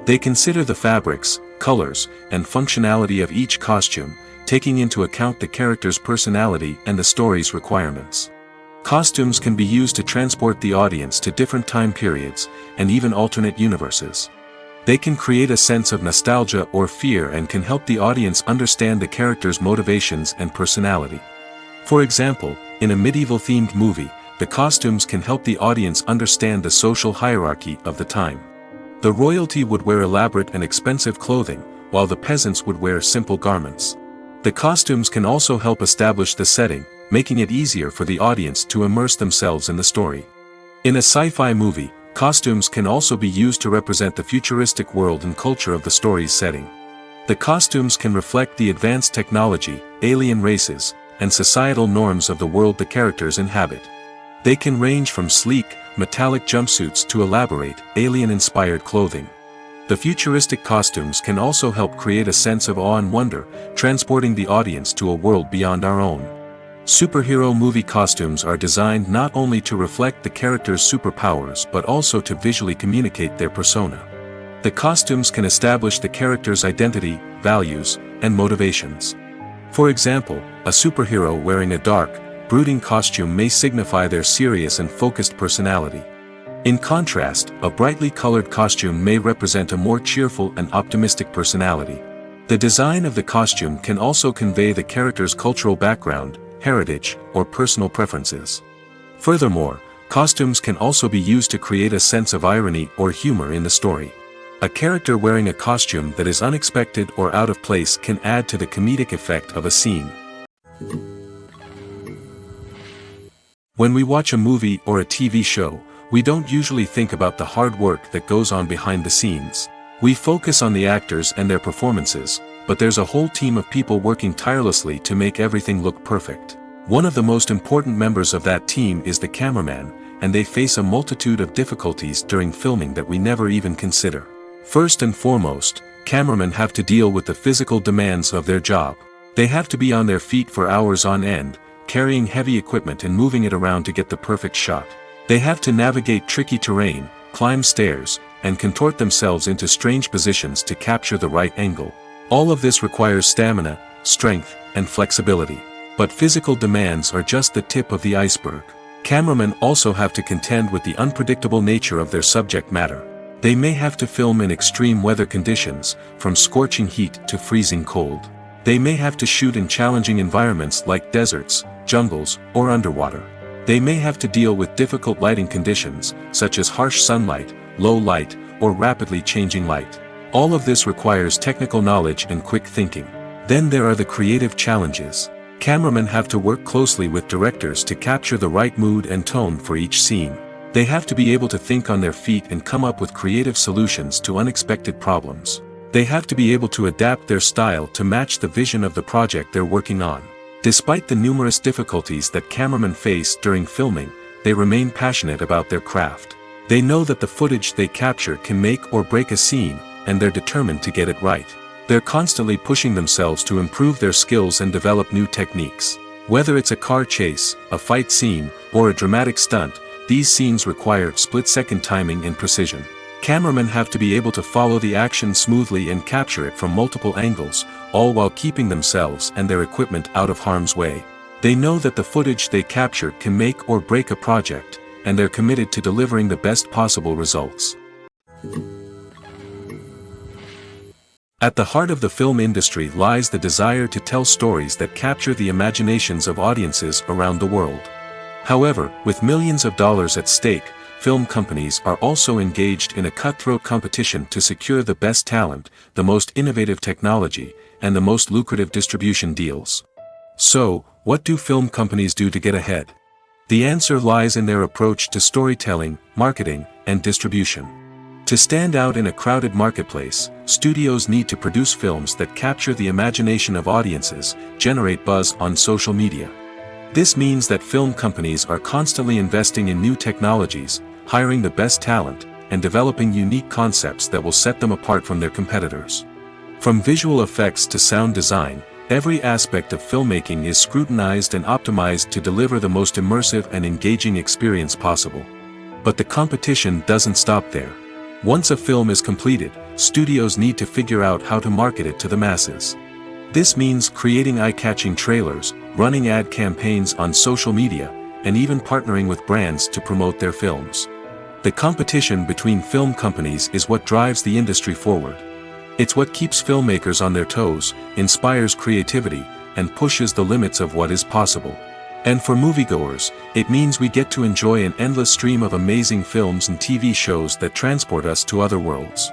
[SPEAKER 1] They consider the fabrics, colors, and functionality of each costume, taking into account the character's personality and the story's requirements. Costumes can be used to transport the audience to different time periods, and even alternate universes. They can create a sense of nostalgia or fear and can help the audience understand the character's motivations and personality. For example, in a medieval-themed movie, the costumes can help the audience understand the social hierarchy of the time. The royalty would wear elaborate and expensive clothing, while the peasants would wear simple garments. The costumes can also help establish the setting, making it easier for the audience to immerse themselves in the story. In a sci-fi movie, costumes can also be used to represent the futuristic world and culture of the story's setting. The costumes can reflect the advanced technology, alien races, and societal norms of the world the characters inhabit. They can range from sleek, metallic jumpsuits to elaborate, alien-inspired clothing. The futuristic costumes can also help create a sense of awe and wonder, transporting the audience to a world beyond our own. Superhero movie costumes are designed not only to reflect the character's superpowers but also to visually communicate their persona. The costumes can establish the character's identity, values, and motivations. For example, a superhero wearing a dark, brooding costume may signify their serious and focused personality. In contrast, a brightly colored costume may represent a more cheerful and optimistic personality. The design of the costume can also convey the character's cultural background, heritage, or personal preferences. Furthermore, costumes can also be used to create a sense of irony or humor in the story. A character wearing a costume that is unexpected or out of place can add to the comedic effect of a scene. When we watch a movie or a TV show, we don't usually think about the hard work that goes on behind the scenes. We focus on the actors and their performances, but there's a whole team of people working tirelessly to make everything look perfect. One of the most important members of that team is the cameraman, and they face a multitude of difficulties during filming that we never even consider. First and foremost, cameramen have to deal with the physical demands of their job. They have to be on their feet for hours on end, carrying heavy equipment and moving it around to get the perfect shot. They have to navigate tricky terrain, climb stairs, and contort themselves into strange positions to capture the right angle. All of this requires stamina, strength, and flexibility. But physical demands are just the tip of the iceberg. Cameramen also have to contend with the unpredictable nature of their subject matter. They may have to film in extreme weather conditions, from scorching heat to freezing cold. They may have to shoot in challenging environments like deserts, jungles, or underwater. They may have to deal with difficult lighting conditions, such as harsh sunlight, low light, or rapidly changing light. All of this requires technical knowledge and quick thinking. Then there are the creative challenges. Cameramen have to work closely with directors to capture the right mood and tone for each scene. They have to be able to think on their feet and come up with creative solutions to unexpected problems. They have to be able to adapt their style to match the vision of the project they're working on. Despite the numerous difficulties that cameramen face during filming, they remain passionate about their craft. They know that the footage they capture can make or break a scene, and they're determined to get it right. They're constantly pushing themselves to improve their skills and develop new techniques. Whether it's a car chase, a fight scene, or a dramatic stunt, these scenes require split-second timing and precision. Cameramen have to be able to follow the action smoothly and capture it from multiple angles, all while keeping themselves and their equipment out of harm's way. They know that the footage they capture can make or break a project, and they're committed to delivering the best possible results. At the heart of the film industry lies the desire to tell stories that capture the imaginations of audiences around the world. However, with millions of dollars at stake, film companies are also engaged in a cutthroat competition to secure the best talent, the most innovative technology, and the most lucrative distribution deals. So, what do film companies do to get ahead? The answer lies in their approach to storytelling, marketing, and distribution. To stand out in a crowded marketplace, studios need to produce films that capture the imagination of audiences, generate buzz on social media. This means that film companies are constantly investing in new technologies, hiring the best talent, and developing unique concepts that will set them apart from their competitors. From visual effects to sound design, every aspect of filmmaking is scrutinized and optimized to deliver the most immersive and engaging experience possible. But the competition doesn't stop there. Once a film is completed, studios need to figure out how to market it to the masses. This means creating eye-catching trailers, running ad campaigns on social media, and even partnering with brands to promote their films. The competition between film companies is what drives the industry forward. It's what keeps filmmakers on their toes, inspires creativity, and pushes the limits of what is possible. And for moviegoers, it means we get to enjoy an endless stream of amazing films and TV shows that transport us to other worlds.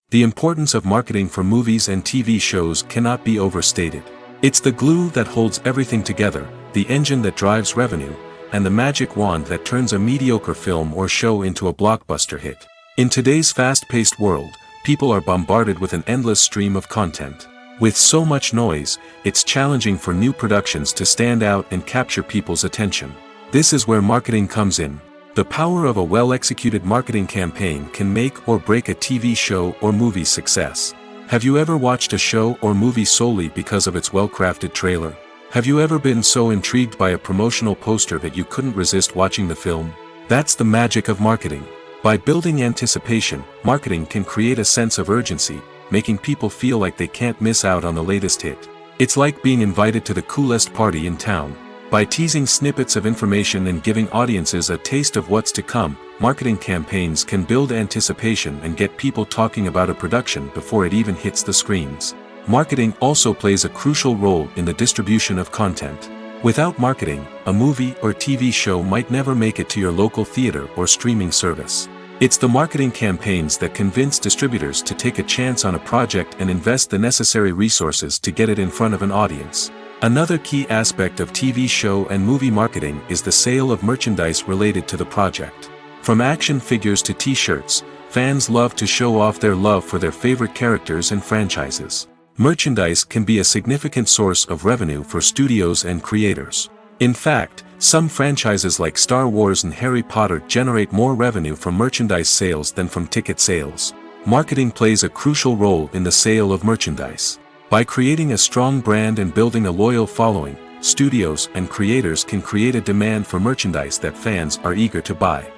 [SPEAKER 1] The importance of marketing for movies and TV shows cannot be overstated. It's the glue that holds everything together, the engine that drives revenue, and the magic wand that turns a mediocre film or show into a blockbuster hit. In today's fast-paced world, people are bombarded with an endless stream of content. With so much noise, it's challenging for new productions to stand out and capture people's attention. This is where marketing comes in. The power of a well-executed marketing campaign can make or break a TV show or movie's success. Have you ever watched a show or movie solely because of its well-crafted trailer? Have you ever been so intrigued by a promotional poster that you couldn't resist watching the film? That's the magic of marketing. By building anticipation, marketing can create a sense of urgency, making people feel like they can't miss out on the latest hit. It's like being invited to the coolest party in town. By teasing snippets of information and giving audiences a taste of what's to come, marketing campaigns can build anticipation and get people talking about a production before it even hits the screens. Marketing also plays a crucial role in the distribution of content. Without marketing, a movie or TV show might never make it to your local theater or streaming service. It's the marketing campaigns that convince distributors to take a chance on a project and invest the necessary resources to get it in front of an audience. Another key aspect of TV show and movie marketing is the sale of merchandise related to the project. From action figures to t-shirts, fans love to show off their love for their favorite characters and franchises. Merchandise can be a significant source of revenue for studios and creators. In fact, some franchises like Star Wars and Harry Potter generate more revenue from merchandise sales than from ticket sales. Marketing plays a crucial role in the sale of merchandise. By creating a strong brand and building a loyal following, studios and creators can create a demand for merchandise that fans are eager to buy.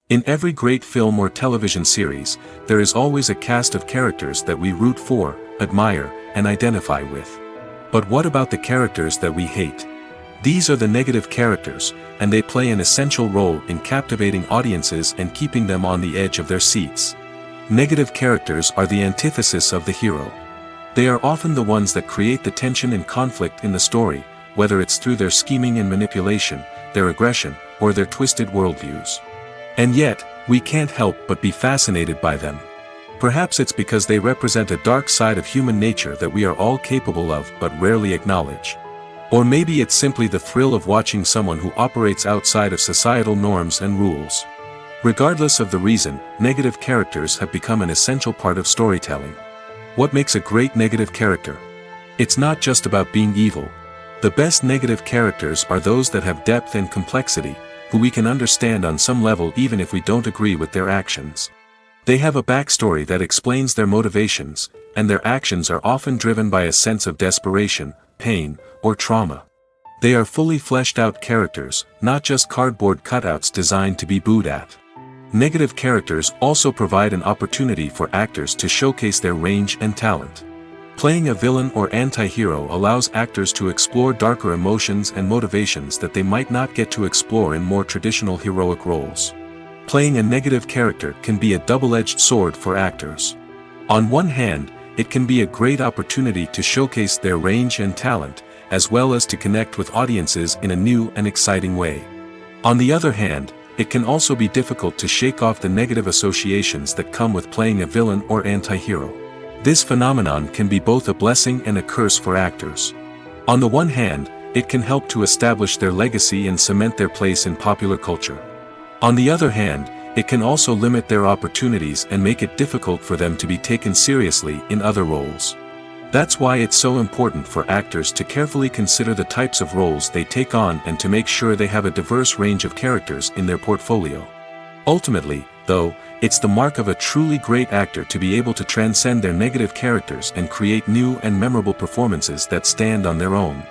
[SPEAKER 1] In every great film or television series, there is always a cast of characters that we root for, admire, and identify with. But what about the characters that we hate? These are the negative characters, and they play an essential role in captivating audiences and keeping them on the edge of their seats. Negative characters are the antithesis of the hero. They are often the ones that create the tension and conflict in the story, whether it's through their scheming and manipulation, their aggression, or their twisted worldviews. And yet, we can't help but be fascinated by them. Perhaps it's because they represent a dark side of human nature that we are all capable of but rarely acknowledge. Or maybe it's simply the thrill of watching someone who operates outside of societal norms and rules. Regardless of the reason, negative characters have become an essential part of storytelling. What makes a great negative character? It's not just about being evil. The best negative characters are those that have depth and complexity, who we can understand on some level even if we don't agree with their actions. They have a backstory that explains their motivations, and their actions are often driven by a sense of desperation, pain, or trauma. They are fully fleshed out characters, not just cardboard cutouts designed to be booed at. Negative characters also provide an opportunity for actors to showcase their range and talent. Playing a villain or anti-hero allows actors to explore darker emotions and motivations that they might not get to explore in more traditional heroic roles. Playing a negative character can be a double-edged sword for actors. On one hand, it can be a great opportunity to showcase their range and talent, as well as to connect with audiences in a new and exciting way. On the other hand, it can also be difficult to shake off the negative associations that come with playing a villain or anti-hero. This phenomenon can be both a blessing and a curse for actors. On the one hand, it can help to establish their legacy and cement their place in popular culture. On the other hand, it can also limit their opportunities and make it difficult for them to be taken seriously in other roles. That's why it's so important for actors to carefully consider the types of roles they take on and to make sure they have a diverse range of characters in their portfolio. Ultimately, though, it's the mark of a truly great actor to be able to transcend their negative characters and create new and memorable performances that stand on their own.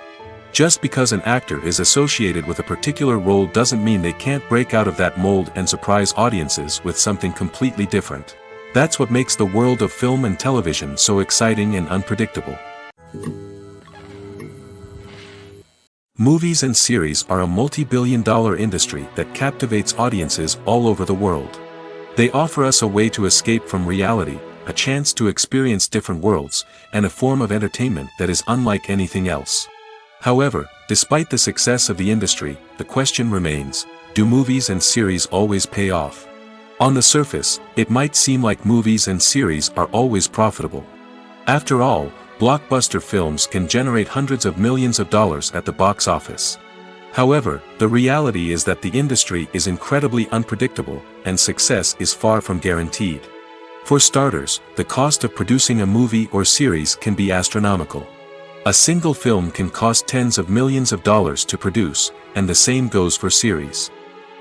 [SPEAKER 1] Just because an actor is associated with a particular role doesn't mean they can't break out of that mold and surprise audiences with something completely different. That's what makes the world of film and television so exciting and unpredictable. Movies and series are a multi-billion-dollar industry that captivates audiences all over the world. They offer us a way to escape from reality, a chance to experience different worlds, and a form of entertainment that is unlike anything else. However, despite the success of the industry, the question remains, do movies and series always pay off? On the surface, it might seem like movies and series are always profitable. After all, blockbuster films can generate hundreds of millions of dollars at the box office. However, the reality is that the industry is incredibly unpredictable, and success is far from guaranteed. For starters, the cost of producing a movie or series can be astronomical. A single film can cost tens of millions of dollars to produce, and the same goes for series.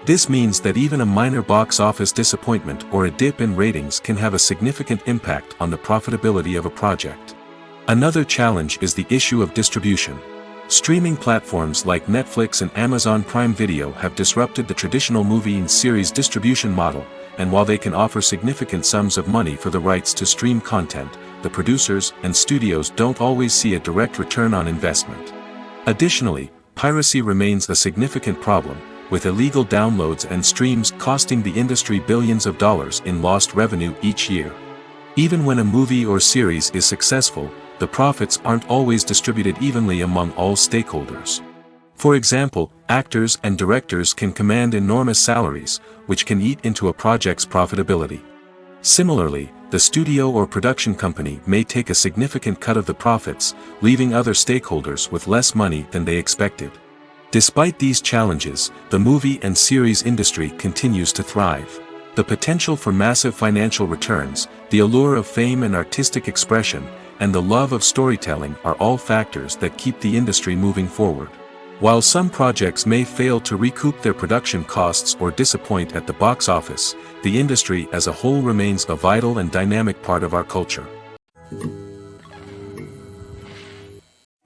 [SPEAKER 1] This means that even a minor box office disappointment or a dip in ratings can have a significant impact on the profitability of a project. Another challenge is the issue of distribution. Streaming platforms like Netflix and Amazon Prime Video have disrupted the traditional movie and series distribution model, and while they can offer significant sums of money for the rights to stream content, the producers and studios don't always see a direct return on investment. Additionally, piracy remains a significant problem, with illegal downloads and streams costing the industry billions of dollars in lost revenue each year. Even when a movie or series is successful, the profits aren't always distributed evenly among all stakeholders. For example, actors and directors can command enormous salaries, which can eat into a project's profitability. Similarly, the studio or production company may take a significant cut of the profits, leaving other stakeholders with less money than they expected. Despite these challenges, the movie and series industry continues to thrive. The potential for massive financial returns, the allure of fame and artistic expression, and the love of storytelling are all factors that keep the industry moving forward. While some projects may fail to recoup their production costs or disappoint at the box office, the industry as a whole remains a vital and dynamic part of our culture.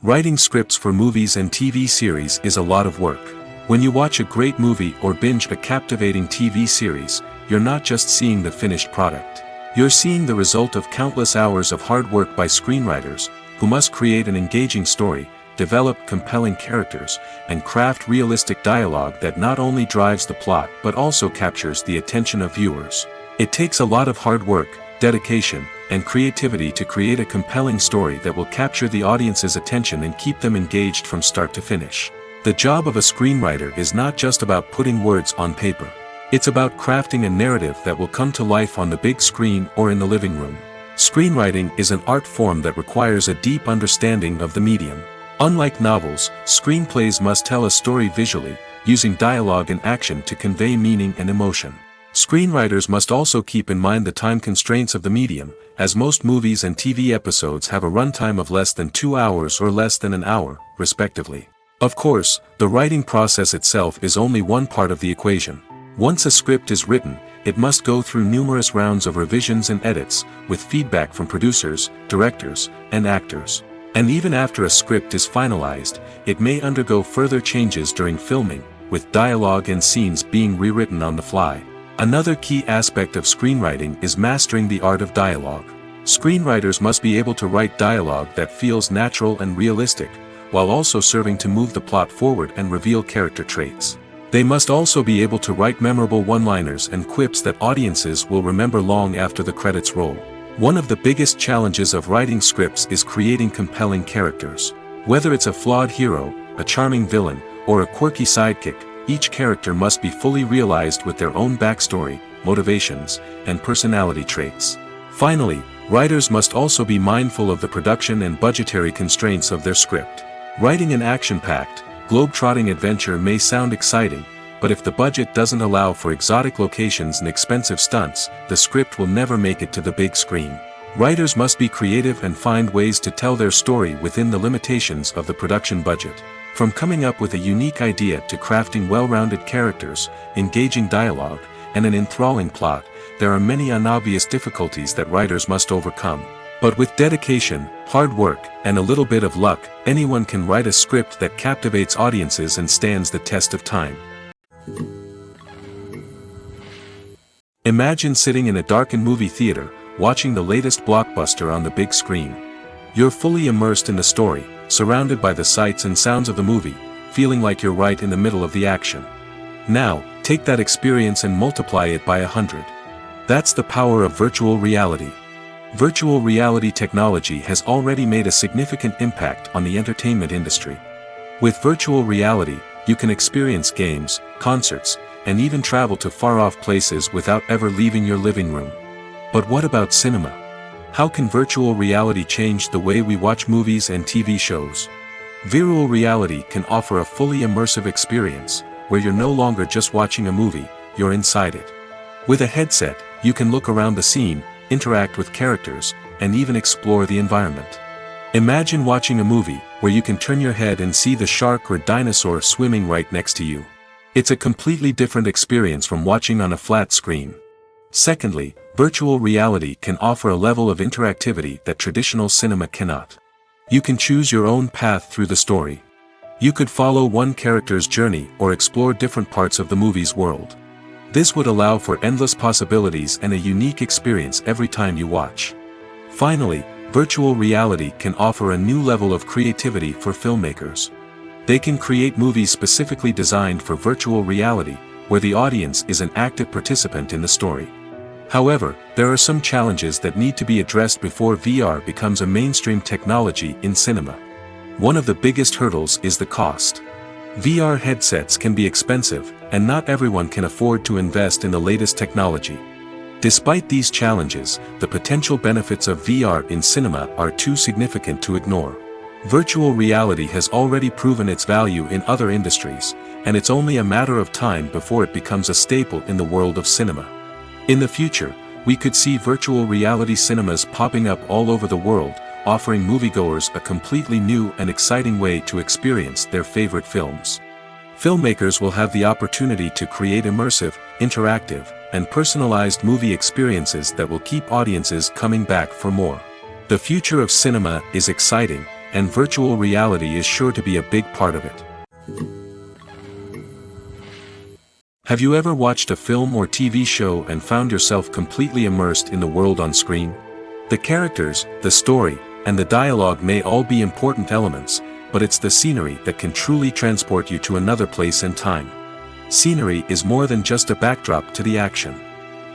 [SPEAKER 1] Writing scripts for movies and TV series is a lot of work. When you watch a great movie or binge a captivating TV series, you're not just seeing the finished product. You're seeing the result of countless hours of hard work by screenwriters, who must create an engaging story, develop compelling characters, and craft realistic dialogue that not only drives the plot but also captures the attention of viewers. It takes a lot of hard work, dedication, and creativity to create a compelling story that will capture the audience's attention and keep them engaged from start to finish. The job of a screenwriter is not just about putting words on paper. It's about crafting a narrative that will come to life on the big screen or in the living room. Screenwriting is an art form that requires a deep understanding of the medium. Unlike novels, screenplays must tell a story visually, using dialogue and action to convey meaning and emotion. Screenwriters must also keep in mind the time constraints of the medium, as most movies and TV episodes have a runtime of less than 2 hours or less than an hour, respectively. Of course, the writing process itself is only one part of the equation. Once a script is written, it must go through numerous rounds of revisions and edits, with feedback from producers, directors, and actors. And even after a script is finalized, it may undergo further changes during filming, with dialogue and scenes being rewritten on the fly. Another key aspect of screenwriting is mastering the art of dialogue. Screenwriters must be able to write dialogue that feels natural and realistic, while also serving to move the plot forward and reveal character traits. They must also be able to write memorable one-liners and quips that audiences will remember long after the credits roll. One of the biggest challenges of writing scripts is creating compelling characters. Whether it's a flawed hero, a charming villain, or a quirky sidekick, each character must be fully realized with their own backstory, motivations, and personality traits. Finally, writers must also be mindful of the production and budgetary constraints of their script. Writing an action-packed, globe-trotting adventure may sound exciting, but if the budget doesn't allow for exotic locations and expensive stunts, the script will never make it to the big screen. Writers must be creative and find ways to tell their story within the limitations of the production budget. From coming up with a unique idea to crafting well-rounded characters, engaging dialogue, and an enthralling plot, there are many unobvious difficulties that writers must overcome. But with dedication, hard work, and a little bit of luck, anyone can write a script that captivates audiences and stands the test of time. Imagine sitting in a darkened movie theater, watching the latest blockbuster on the big screen. You're fully immersed in the story, surrounded by the sights and sounds of the movie, feeling like you're right in the middle of the action. Now, take that experience and multiply it by 100. That's the power of virtual reality. Virtual reality technology has already made a significant impact on the entertainment industry. With virtual reality, you can experience games, concerts, and even travel to far-off places without ever leaving your living room. But what about cinema? How can virtual reality change the way we watch movies and TV shows? Virtual reality can offer a fully immersive experience, where you're no longer just watching a movie, you're inside it. With a headset, you can look around the scene, interact with characters, and even explore the environment. Imagine watching a movie where you can turn your head and see the shark or dinosaur swimming right next to you. It's a completely different experience from watching on a flat screen. Secondly, virtual reality can offer a level of interactivity that traditional cinema cannot. You can choose your own path through the story. You could follow one character's journey or explore different parts of the movie's world. This would allow for endless possibilities and a unique experience every time you watch. Finally, virtual reality can offer a new level of creativity for filmmakers. They can create movies specifically designed for virtual reality, where the audience is an active participant in the story. However, there are some challenges that need to be addressed before VR becomes a mainstream technology in cinema. One of the biggest hurdles is the cost. VR headsets can be expensive, and not everyone can afford to invest in the latest technology. Despite these challenges, the potential benefits of VR in cinema are too significant to ignore. Virtual reality has already proven its value in other industries, and it's only a matter of time before it becomes a staple in the world of cinema. In the future, we could see virtual reality cinemas popping up all over the world, offering moviegoers a completely new and exciting way to experience their favorite films. Filmmakers will have the opportunity to create immersive, interactive, and personalized movie experiences that will keep audiences coming back for more. The future of cinema is exciting, and virtual reality is sure to be a big part of it. Have you ever watched a film or TV show and found yourself completely immersed in the world on screen? The characters, the story, and the dialogue may all be important elements, but it's the scenery that can truly transport you to another place and time. Scenery is more than just a backdrop to the action.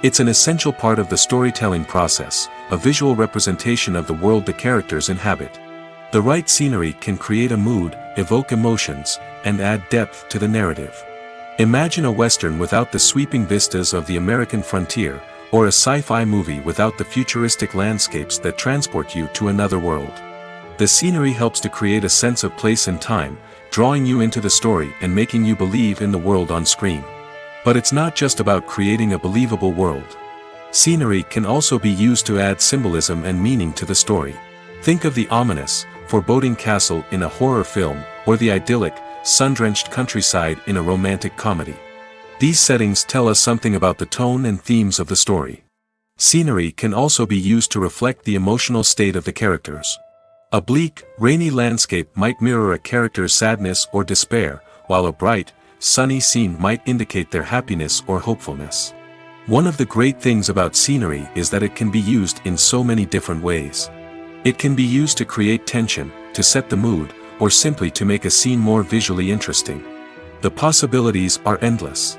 [SPEAKER 1] It's an essential part of the storytelling process, a visual representation of the world the characters inhabit. The right scenery can create a mood, evoke emotions, and add depth to the narrative. Imagine a Western without the sweeping vistas of the American frontier, or a sci-fi movie without the futuristic landscapes that transport you to another world. The scenery helps to create a sense of place and time, drawing you into the story and making you believe in the world on screen. But it's not just about creating a believable world. Scenery can also be used to add symbolism and meaning to the story. Think of the ominous, foreboding castle in a horror film, or the idyllic, sun-drenched countryside in a romantic comedy. These settings tell us something about the tone and themes of the story. Scenery can also be used to reflect the emotional state of the characters. A bleak, rainy landscape might mirror a character's sadness or despair, while a bright, sunny scene might indicate their happiness or hopefulness. One of the great things about scenery is that it can be used in so many different ways. It can be used to create tension, to set the mood, or simply to make a scene more visually interesting. The possibilities are endless.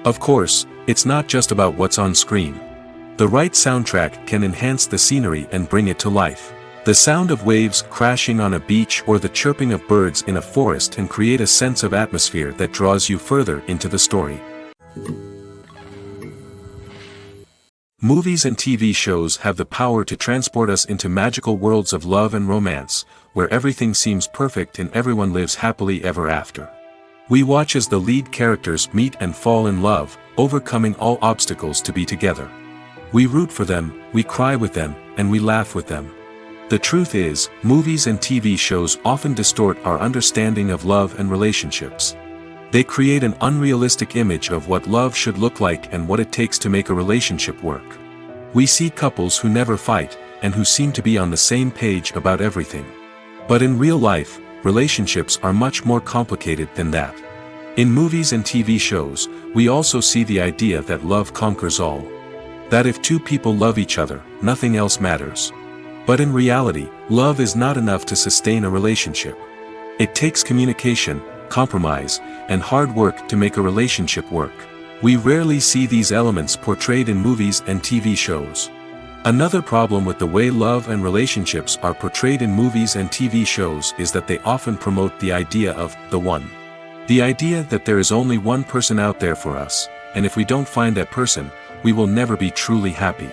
[SPEAKER 1] Of course, it's not just about what's on screen. The right soundtrack can enhance the scenery and bring it to life. The sound of waves crashing on a beach or the chirping of birds in a forest can create a sense of atmosphere that draws you further into the story. Movies and TV shows have the power to transport us into magical worlds of love and romance, where everything seems perfect and everyone lives happily ever after. We watch as the lead characters meet and fall in love, overcoming all obstacles to be together. We root for them, we cry with them, and we laugh with them. The truth is, movies and TV shows often distort our understanding of love and relationships. They create an unrealistic image of what love should look like and what it takes to make a relationship work. We see couples who never fight, and who seem to be on the same page about everything. But in real life, relationships are much more complicated than that. In movies and TV shows, we also see the idea that love conquers all. That if two people love each other, nothing else matters. But in reality, love is not enough to sustain a relationship. It takes communication, compromise, and hard work to make a relationship work. We rarely see these elements portrayed in movies and TV shows. Another problem with the way love and relationships are portrayed in movies and TV shows is that they often promote the idea of the one. The idea that there is only one person out there for us, and if we don't find that person, we will never be truly happy.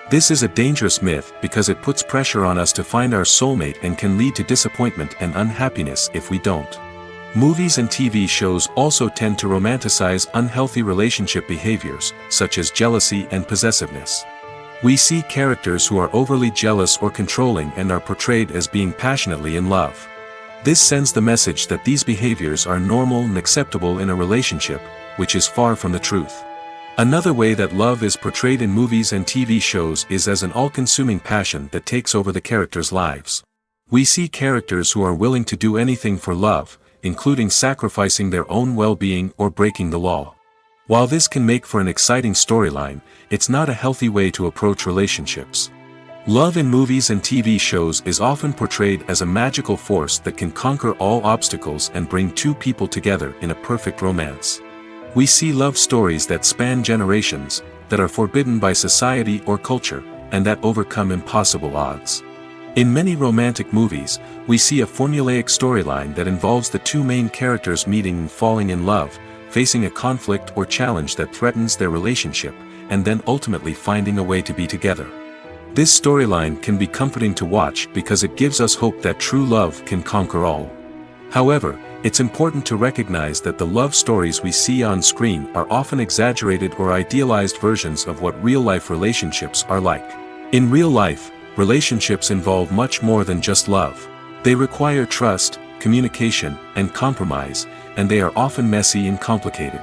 [SPEAKER 1] This is a dangerous myth because it puts pressure on us to find our soulmate and can lead to disappointment and unhappiness if we don't. Movies and TV shows also tend to romanticize unhealthy relationship behaviors, such as jealousy and possessiveness. We see characters who are overly jealous or controlling and are portrayed as being passionately in love. This sends the message that these behaviors are normal and acceptable in a relationship, which is far from the truth. Another way that love is portrayed in movies and TV shows is as an all-consuming passion that takes over the characters' lives. We see characters who are willing to do anything for love, including sacrificing their own well-being or breaking the law. While this can make for an exciting storyline, it's not a healthy way to approach relationships. Love in movies and TV shows is often portrayed as a magical force that can conquer all obstacles and bring two people together in a perfect romance. We see love stories that span generations, that are forbidden by society or culture, and that overcome impossible odds. In many romantic movies, we see a formulaic storyline that involves the two main characters meeting and falling in love, facing a conflict or challenge that threatens their relationship, and then ultimately finding a way to be together. This storyline can be comforting to watch because it gives us hope that true love can conquer all. However, it's important to recognize that the love stories we see on screen are often exaggerated or idealized versions of what real-life relationships are like. In real life, relationships involve much more than just love. They require trust, communication, and compromise, and they are often messy and complicated.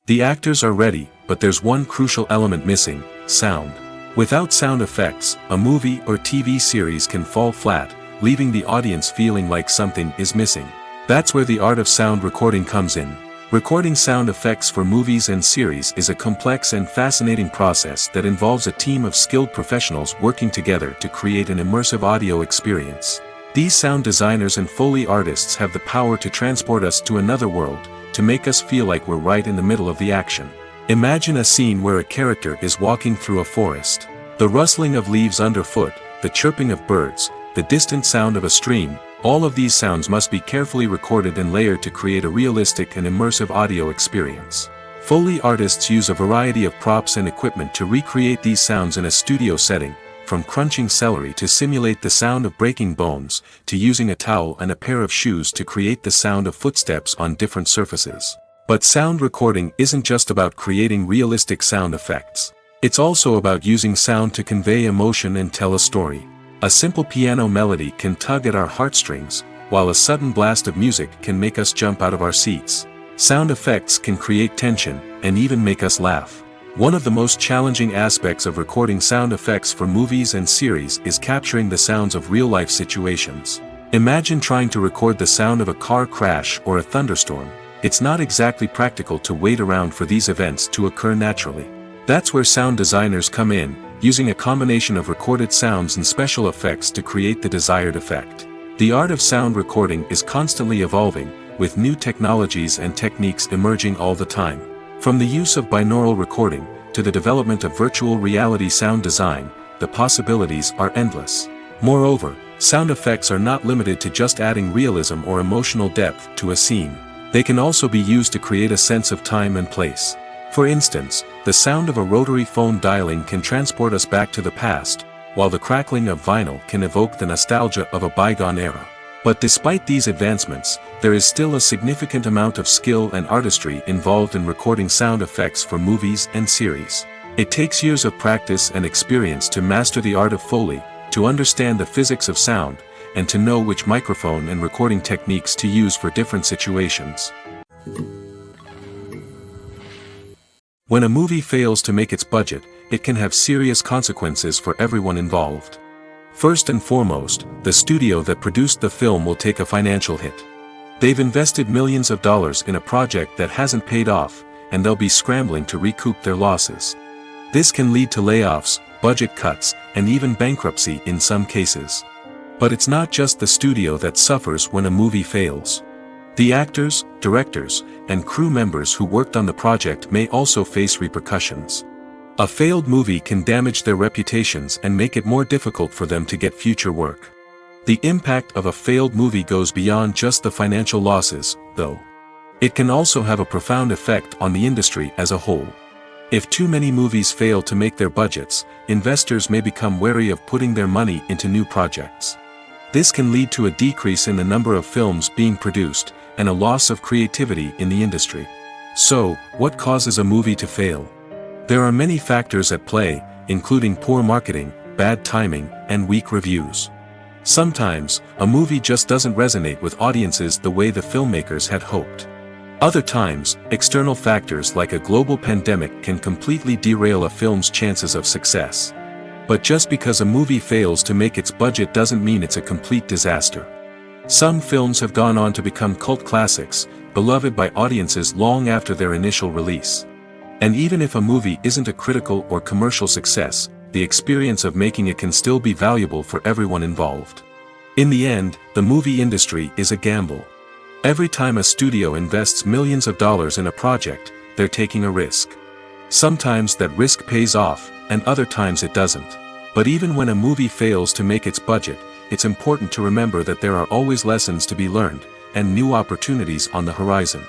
[SPEAKER 1] The actors are ready, but there's one crucial element missing: sound. Without sound effects, a movie or TV series can fall flat, leaving the audience feeling like something is missing. That's where the art of sound recording comes in. Recording sound effects for movies and series is a complex and fascinating process that involves a team of skilled professionals working together to create an immersive audio experience. These sound designers and Foley artists have the power to transport us to another world, to make us feel like we're right in the middle of the action. Imagine a scene where a character is walking through a forest. The rustling of leaves underfoot, the chirping of birds, the distant sound of a stream, all of these sounds must be carefully recorded and layered to create a realistic and immersive audio experience. Foley artists use a variety of props and equipment to recreate these sounds in a studio setting, from crunching celery to simulate the sound of breaking bones, to using a towel and a pair of shoes to create the sound of footsteps on different surfaces. But sound recording isn't just about creating realistic sound effects. It's also about using sound to convey emotion and tell a story. A simple piano melody can tug at our heartstrings, while a sudden blast of music can make us jump out of our seats. Sound effects can create tension, and even make us laugh. One of the most challenging aspects of recording sound effects for movies and series is capturing the sounds of real-life situations. Imagine trying to record the sound of a car crash or a thunderstorm. It's not exactly practical to wait around for these events to occur naturally. That's where sound designers come in, using a combination of recorded sounds and special effects to create the desired effect. The art of sound recording is constantly evolving, with new technologies and techniques emerging all the time. From the use of binaural recording, to the development of virtual reality sound design, the possibilities are endless. Moreover, sound effects are not limited to just adding realism or emotional depth to a scene. They can also be used to create a sense of time and place. For instance, the sound of a rotary phone dialing can transport us back to the past, while the crackling of vinyl can evoke the nostalgia of a bygone era. But despite these advancements, there is still a significant amount of skill and artistry involved in recording sound effects for movies and series. It takes years of practice and experience to master the art of Foley, to understand the physics of sound, and to know which microphone and recording techniques to use for different situations. When a movie fails to make its budget, it can have serious consequences for everyone involved. First and foremost, the studio that produced the film will take a financial hit. They've invested millions of dollars in a project that hasn't paid off, and they'll be scrambling to recoup their losses. This can lead to layoffs, budget cuts, and even bankruptcy in some cases. But it's not just the studio that suffers when a movie fails. The actors, directors, and crew members who worked on the project may also face repercussions. A failed movie can damage their reputations and make it more difficult for them to get future work. The impact of a failed movie goes beyond just the financial losses, though. It can also have a profound effect on the industry as a whole. If too many movies fail to make their budgets, investors may become wary of putting their money into new projects. This can lead to a decrease in the number of films being produced, and a loss of creativity in the industry. So, what causes a movie to fail? There are many factors at play, including poor marketing, bad timing, and weak reviews. Sometimes, a movie just doesn't resonate with audiences the way the filmmakers had hoped. Other times, external factors like a global pandemic can completely derail a film's chances of success. But just because a movie fails to make its budget doesn't mean it's a complete disaster. Some films have gone on to become cult classics, beloved by audiences long after their initial release. And even if a movie isn't a critical or commercial success, the experience of making it can still be valuable for everyone involved. In the end, the movie industry is a gamble. Every time a studio invests millions of dollars in a project, they're taking a risk. Sometimes that risk pays off, and other times it doesn't. But even when a movie fails to make its budget, it's important to remember that there are always lessons to be learned, and new opportunities on the horizon.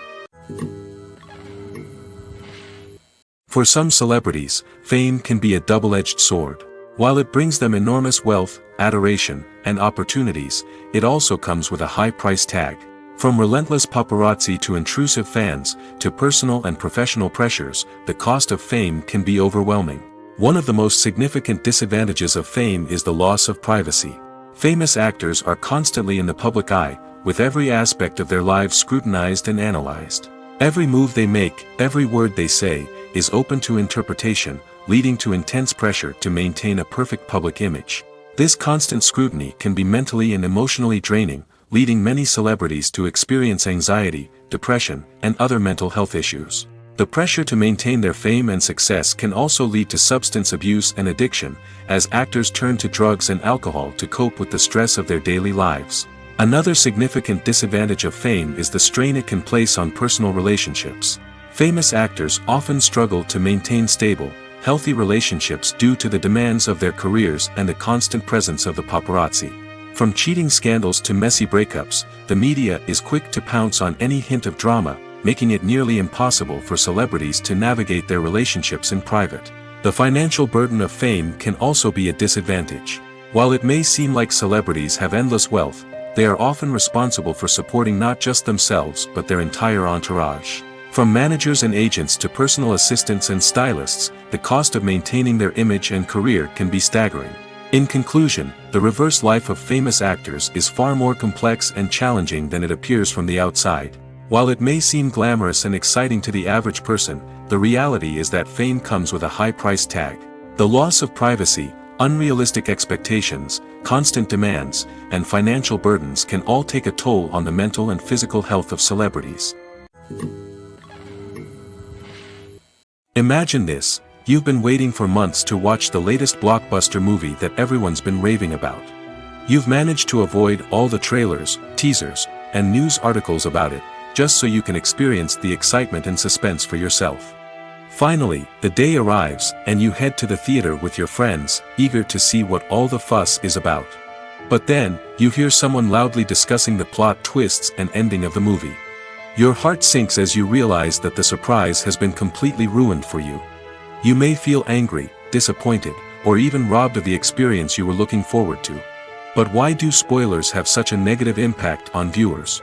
[SPEAKER 1] For some celebrities, fame can be a double-edged sword. While it brings them enormous wealth, adoration, and opportunities, it also comes with a high price tag. From relentless paparazzi to intrusive fans, to personal and professional pressures, the cost of fame can be overwhelming. One of the most significant disadvantages of fame is the loss of privacy. Famous actors are constantly in the public eye, with every aspect of their lives scrutinized and analyzed. Every move they make, every word they say, is open to interpretation, leading to intense pressure to maintain a perfect public image. This constant scrutiny can be mentally and emotionally draining, leading many celebrities to experience anxiety, depression, and other mental health issues. The pressure to maintain their fame and success can also lead to substance abuse and addiction, as actors turn to drugs and alcohol to cope with the stress of their daily lives. Another significant disadvantage of fame is the strain it can place on personal relationships. Famous actors often struggle to maintain stable, healthy relationships due to the demands of their careers and the constant presence of the paparazzi. From cheating scandals to messy breakups, the media is quick to pounce on any hint of drama, making it nearly impossible for celebrities to navigate their relationships in private. The financial burden of fame can also be a disadvantage. While it may seem like celebrities have endless wealth, they are often responsible for supporting not just themselves but their entire entourage. From managers and agents to personal assistants and stylists, the cost of maintaining their image and career can be staggering. In conclusion, the reverse life of famous actors is far more complex and challenging than it appears from the outside. While it may seem glamorous and exciting to the average person, the reality is that fame comes with a high price tag. The loss of privacy, unrealistic expectations, constant demands, and financial burdens can all take a toll on the mental and physical health of celebrities. Imagine this: you've been waiting for months to watch the latest blockbuster movie that everyone's been raving about. You've managed to avoid all the trailers, teasers, and news articles about it, just so you can experience the excitement and suspense for yourself. Finally, the day arrives, and you head to the theater with your friends, eager to see what all the fuss is about. But then, you hear someone loudly discussing the plot twists and ending of the movie. Your heart sinks as you realize that the surprise has been completely ruined for you. You may feel angry, disappointed, or even robbed of the experience you were looking forward to. But why do spoilers have such a negative impact on viewers?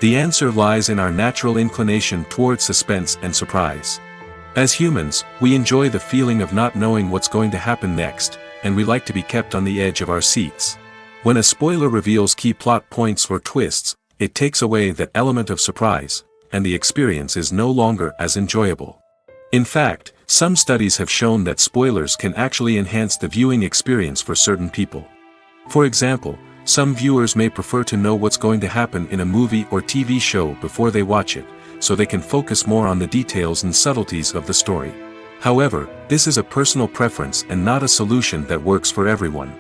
[SPEAKER 1] The answer lies in our natural inclination towards suspense and surprise. As humans, we enjoy the feeling of not knowing what's going to happen next, and we like to be kept on the edge of our seats. When a spoiler reveals key plot points or twists, it takes away that element of surprise, and the experience is no longer as enjoyable. In fact, some studies have shown that spoilers can actually enhance the viewing experience for certain people. For example, some viewers may prefer to know what's going to happen in a movie or TV show before they watch it, so they can focus more on the details and subtleties of the story. However, this is a personal preference and not a solution that works for everyone.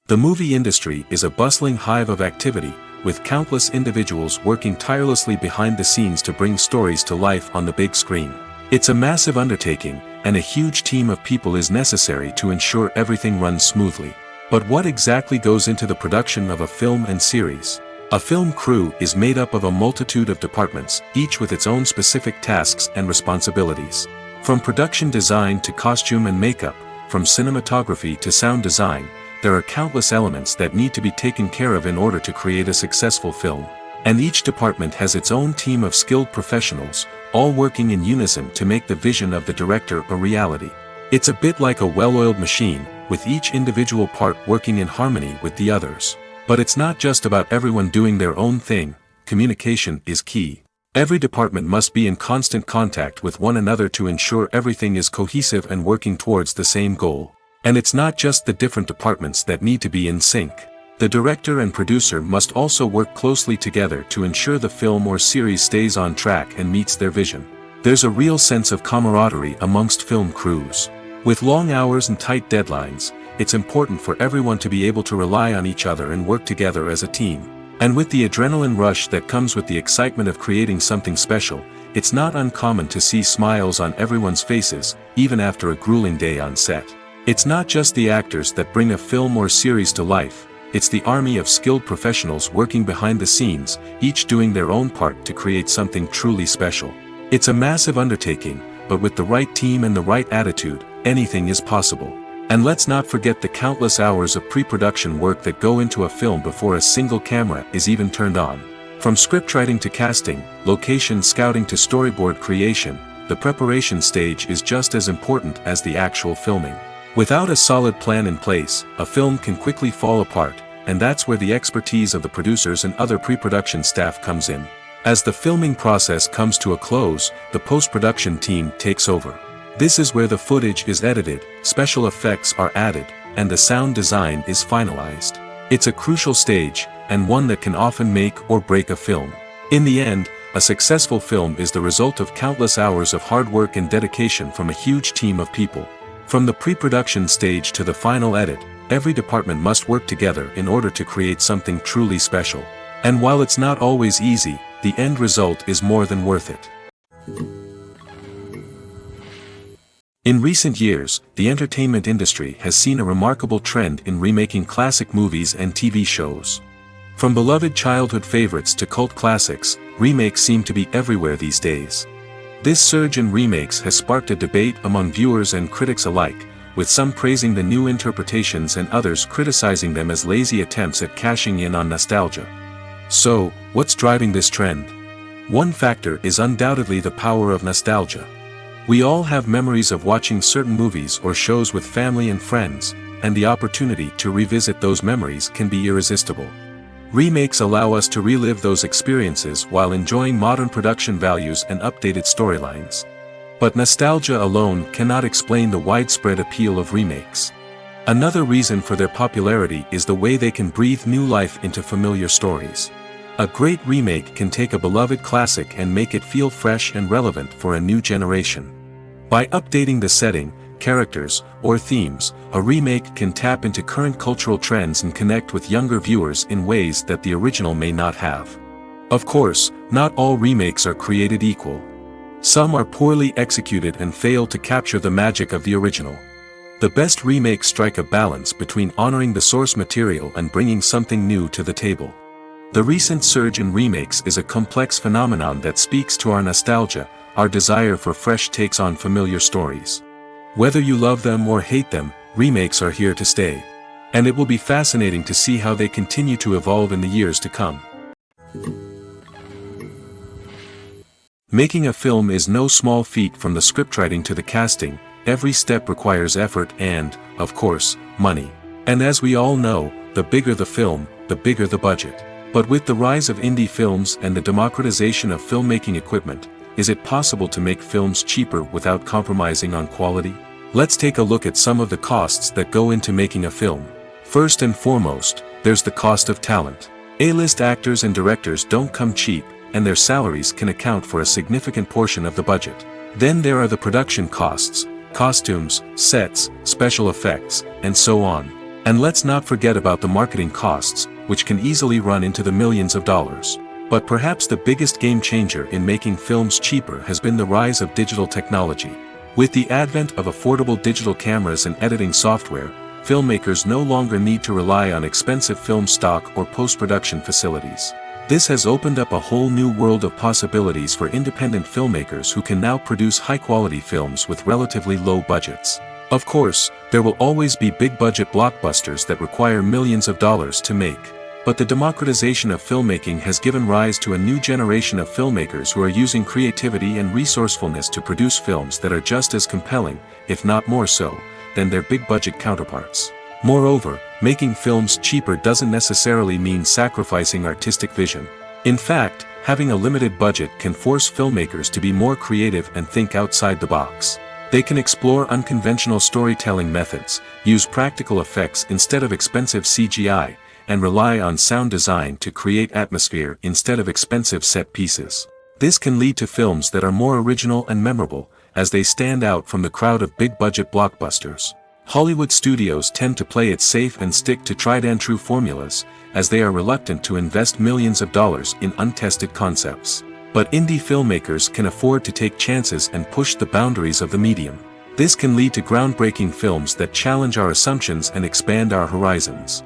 [SPEAKER 1] The movie industry is a bustling hive of activity, with countless individuals working tirelessly behind the scenes to bring stories to life on the big screen. It's a massive undertaking, and a huge team of people is necessary to ensure everything runs smoothly. But what exactly goes into the production of a film and series? A film crew is made up of a multitude of departments, each with its own specific tasks and responsibilities. From production design to costume and makeup, from cinematography to sound design, there are countless elements that need to be taken care of in order to create a successful film. And each department has its own team of skilled professionals, all working in unison to make the vision of the director a reality. It's a bit like a well-oiled machine, with each individual part working in harmony with the others. But it's not just about everyone doing their own thing. Communication is key. Every department must be in constant contact with one another to ensure everything is cohesive and working towards the same goal. And it's not just the different departments that need to be in sync. The director and producer must also work closely together to ensure the film or series stays on track and meets their vision. There's a real sense of camaraderie amongst film crews. With long hours and tight deadlines, it's important for everyone to be able to rely on each other and work together as a team. And with the adrenaline rush that comes with the excitement of creating something special, it's not uncommon to see smiles on everyone's faces, even after a grueling day on set. It's not just the actors that bring a film or series to life, it's the army of skilled professionals working behind the scenes, each doing their own part to create something truly special. It's a massive undertaking, but with the right team and the right attitude, anything is possible. And let's not forget the countless hours of pre-production work that go into a film before a single camera is even turned on. From scriptwriting to casting, location scouting to storyboard creation, the preparation stage is just as important as the actual filming. Without a solid plan in place, a film can quickly fall apart, and that's where the expertise of the producers and other pre-production staff comes in. As the filming process comes to a close, the post-production team takes over. This is where the footage is edited, special effects are added, and the sound design is finalized. It's a crucial stage, and one that can often make or break a film. In the end, a successful film is the result of countless hours of hard work and dedication from a huge team of people. From the pre-production stage to the final edit, every department must work together in order to create something truly special. And while it's not always easy, the end result is more than worth it. In recent years, the entertainment industry has seen a remarkable trend in remaking classic movies and TV shows. From beloved childhood favorites to cult classics, remakes seem to be everywhere these days. This surge in remakes has sparked a debate among viewers and critics alike, with some praising the new interpretations and others criticizing them as lazy attempts at cashing in on nostalgia. So, what's driving this trend? One factor is undoubtedly the power of nostalgia. We all have memories of watching certain movies or shows with family and friends, and the opportunity to revisit those memories can be irresistible. Remakes allow us to relive those experiences while enjoying modern production values and updated storylines. But nostalgia alone cannot explain the widespread appeal of remakes. Another reason for their popularity is the way they can breathe new life into familiar stories. A great remake can take a beloved classic and make it feel fresh and relevant for a new generation. By updating the setting, characters, or themes, a remake can tap into current cultural trends and connect with younger viewers in ways that the original may not have. Of course, not all remakes are created equal. Some are poorly executed and fail to capture the magic of the original. The best remakes strike a balance between honoring the source material and bringing something new to the table. The recent surge in remakes is a complex phenomenon that speaks to our nostalgia, our desire for fresh takes on familiar stories. Whether you love them or hate them, remakes are here to stay. And it will be fascinating to see how they continue to evolve in the years to come. Making a film is no small feat. From the scriptwriting to the casting, every step requires effort and, of course, money. And as we all know, the bigger the film, the bigger the budget. But with the rise of indie films and the democratization of filmmaking equipment, is it possible to make films cheaper without compromising on quality? Let's take a look at some of the costs that go into making a film. First and foremost, there's the cost of talent. A-list actors and directors don't come cheap, and their salaries can account for a significant portion of the budget. Then there are the production costs, costumes, sets, special effects, and so on. And let's not forget about the marketing costs, which can easily run into the millions of dollars. But perhaps the biggest game changer in making films cheaper has been the rise of digital technology. With the advent of affordable digital cameras and editing software, filmmakers no longer need to rely on expensive film stock or post-production facilities. This has opened up a whole new world of possibilities for independent filmmakers who can now produce high-quality films with relatively low budgets. Of course, there will always be big-budget blockbusters that require millions of dollars to make. But the democratization of filmmaking has given rise to a new generation of filmmakers who are using creativity and resourcefulness to produce films that are just as compelling, if not more so, than their big-budget counterparts. Moreover, making films cheaper doesn't necessarily mean sacrificing artistic vision. In fact, having a limited budget can force filmmakers to be more creative and think outside the box. They can explore unconventional storytelling methods, use practical effects instead of expensive CGI, and rely on sound design to create atmosphere instead of expensive set pieces. This can lead to films that are more original and memorable, as they stand out from the crowd of big-budget blockbusters. Hollywood studios tend to play it safe and stick to tried-and-true formulas, as they are reluctant to invest millions of dollars in untested concepts. But indie filmmakers can afford to take chances and push the boundaries of the medium. This can lead to groundbreaking films that challenge our assumptions and expand our horizons.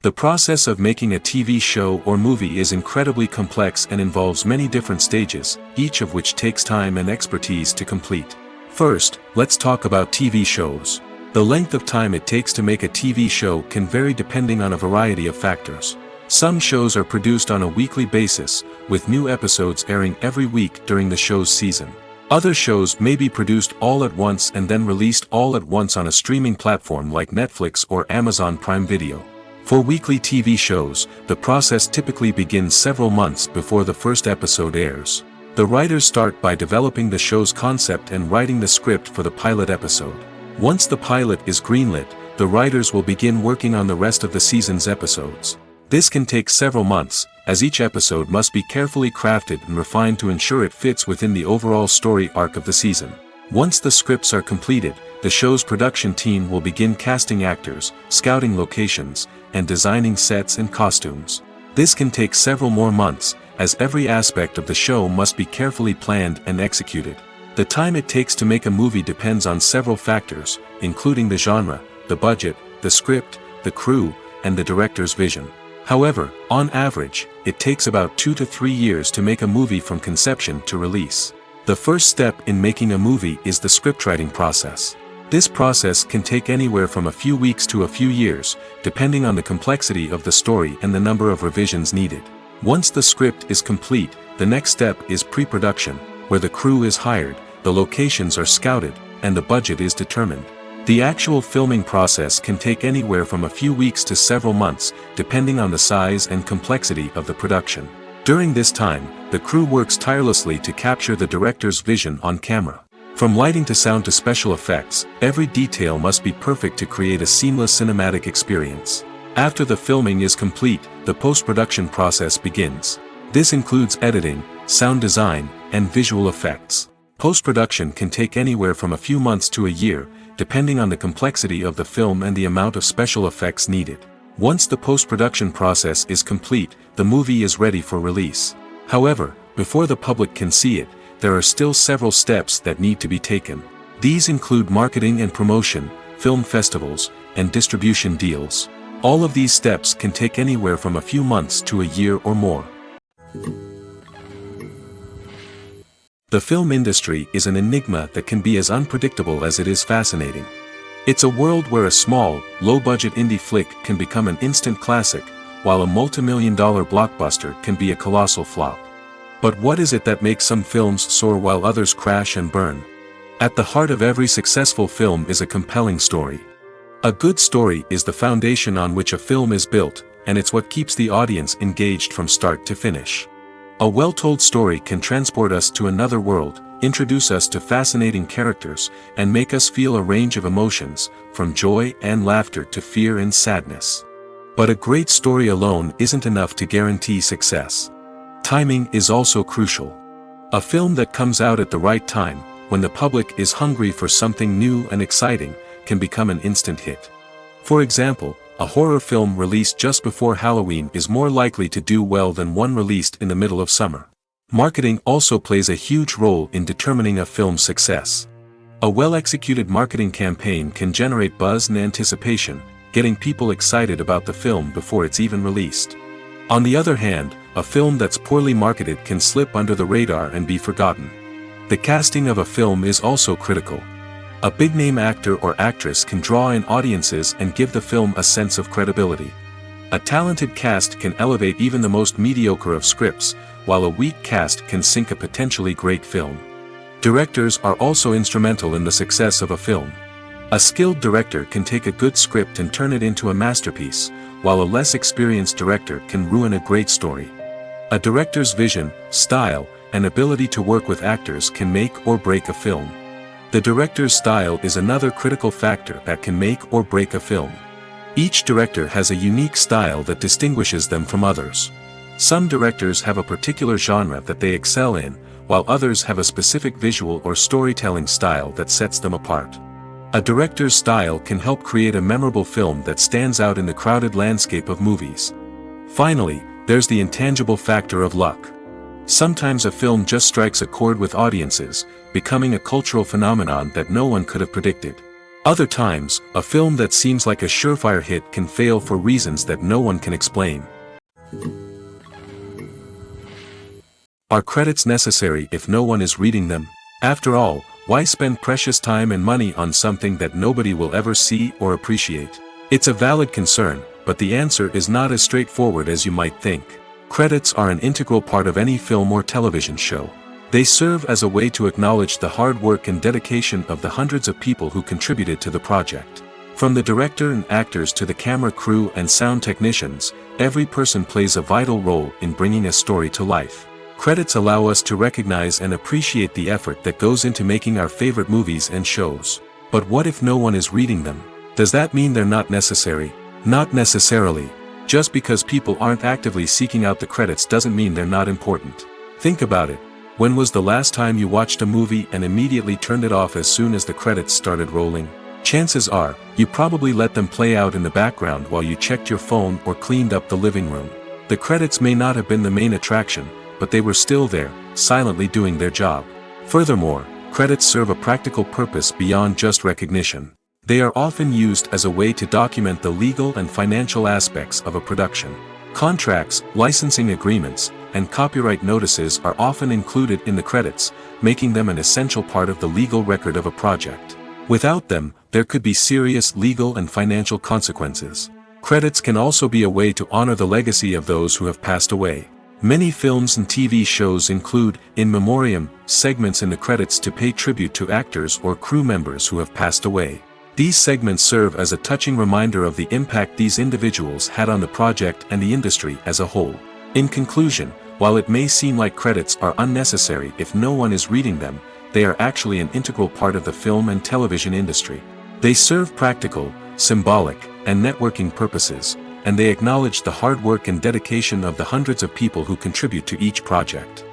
[SPEAKER 1] The process of making a TV show or movie is incredibly complex and involves many different stages, each of which takes time and expertise to complete. First, let's talk about TV shows. The length of time it takes to make a TV show can vary depending on a variety of factors. Some shows are produced on a weekly basis, with new episodes airing every week during the show's season. Other shows may be produced all at once and then released all at once on a streaming platform like Netflix or Amazon Prime Video. For weekly TV shows, the process typically begins several months before the first episode airs. The writers start by developing the show's concept and writing the script for the pilot episode. Once the pilot is greenlit, the writers will begin working on the rest of the season's episodes. This can take several months, as each episode must be carefully crafted and refined to ensure it fits within the overall story arc of the season. Once the scripts are completed, the show's production team will begin casting actors, scouting locations, and designing sets and costumes. This can take several more months, as every aspect of the show must be carefully planned and executed. The time it takes to make a movie depends on several factors, including the genre, the budget, the script, the crew, and the director's vision. However, on average, it takes about 2 to 3 years to make a movie from conception to release. The first step in making a movie is the scriptwriting process. This process can take anywhere from a few weeks to a few years, depending on the complexity of the story and the number of revisions needed. Once the script is complete, the next step is pre-production, where the crew is hired, the locations are scouted, and the budget is determined. The actual filming process can take anywhere from a few weeks to several months, depending on the size and complexity of the production. During this time, the crew works tirelessly to capture the director's vision on camera. From lighting to sound to special effects, every detail must be perfect to create a seamless cinematic experience. After the filming is complete, the post-production process begins. This includes editing, sound design, and visual effects. Post-production can take anywhere from a few months to a year, depending on the complexity of the film and the amount of special effects needed. Once the post-production process is complete, the movie is ready for release. However, before the public can see it, there are still several steps that need to be taken. These include marketing and promotion, film festivals, and distribution deals. All of these steps can take anywhere from a few months to a year or more. The film industry is an enigma that can be as unpredictable as it is fascinating. It's a world where a small, low-budget indie flick can become an instant classic, while a multi-million-dollar blockbuster can be a colossal flop. But what is it that makes some films soar while others crash and burn? At the heart of every successful film is a compelling story. A good story is the foundation on which a film is built, and it's what keeps the audience engaged from start to finish. A well-told story can transport us to another world, introduce us to fascinating characters, and make us feel a range of emotions, from joy and laughter to fear and sadness. But a great story alone isn't enough to guarantee success. Timing is also crucial. A film that comes out at the right time, when the public is hungry for something new and exciting, can become an instant hit. For example, a horror film released just before Halloween is more likely to do well than one released in the middle of summer. Marketing also plays a huge role in determining a film's success. A well-executed marketing campaign can generate buzz and anticipation, getting people excited about the film before it's even released. On the other hand, a film that's poorly marketed can slip under the radar and be forgotten. The casting of a film is also critical. A big-name actor or actress can draw in audiences and give the film a sense of credibility. A talented cast can elevate even the most mediocre of scripts, while a weak cast can sink a potentially great film. Directors are also instrumental in the success of a film. A skilled director can take a good script and turn it into a masterpiece, while a less experienced director can ruin a great story. A director's vision, style, and ability to work with actors can make or break a film. The director's style is another critical factor that can make or break a film. Each director has a unique style that distinguishes them from others. Some directors have a particular genre that they excel in, while others have a specific visual or storytelling style that sets them apart. A director's style can help create a memorable film that stands out in the crowded landscape of movies. Finally, there's the intangible factor of luck. Sometimes a film just strikes a chord with audiences, becoming a cultural phenomenon that no one could have predicted. Other times, a film that seems like a surefire hit can fail for reasons that no one can explain. Are credits necessary if no one is reading them? After all, why spend precious time and money on something that nobody will ever see or appreciate? It's a valid concern, but the answer is not as straightforward as you might think. Credits are an integral part of any film or television show. They serve as a way to acknowledge the hard work and dedication of the hundreds of people who contributed to the project. From the director and actors to the camera crew and sound technicians, every person plays a vital role in bringing a story to life. Credits allow us to recognize and appreciate the effort that goes into making our favorite movies and shows. But what if no one is reading them? Does that mean they're not necessary? Not necessarily. Just because people aren't actively seeking out the credits doesn't mean they're not important. Think about it. When was the last time you watched a movie and immediately turned it off as soon as the credits started rolling? Chances are, you probably let them play out in the background while you checked your phone or cleaned up the living room. The credits may not have been the main attraction, but they were still there, silently doing their job. Furthermore, credits serve a practical purpose beyond just recognition. They are often used as a way to document the legal and financial aspects of a production. Contracts, licensing agreements, and copyright notices are often included in the credits, making them an essential part of the legal record of a project. Without them, there could be serious legal and financial consequences. Credits can also be a way to honor the legacy of those who have passed away. Many films and TV shows include, in memoriam, segments in the credits to pay tribute to actors or crew members who have passed away. These segments serve as a touching reminder of the impact these individuals had on the project and the industry as a whole. In conclusion, while it may seem like credits are unnecessary if no one is reading them, they are actually an integral part of the film and television industry. They serve practical, symbolic, and networking purposes, and they acknowledge the hard work and dedication of the hundreds of people who contribute to each project.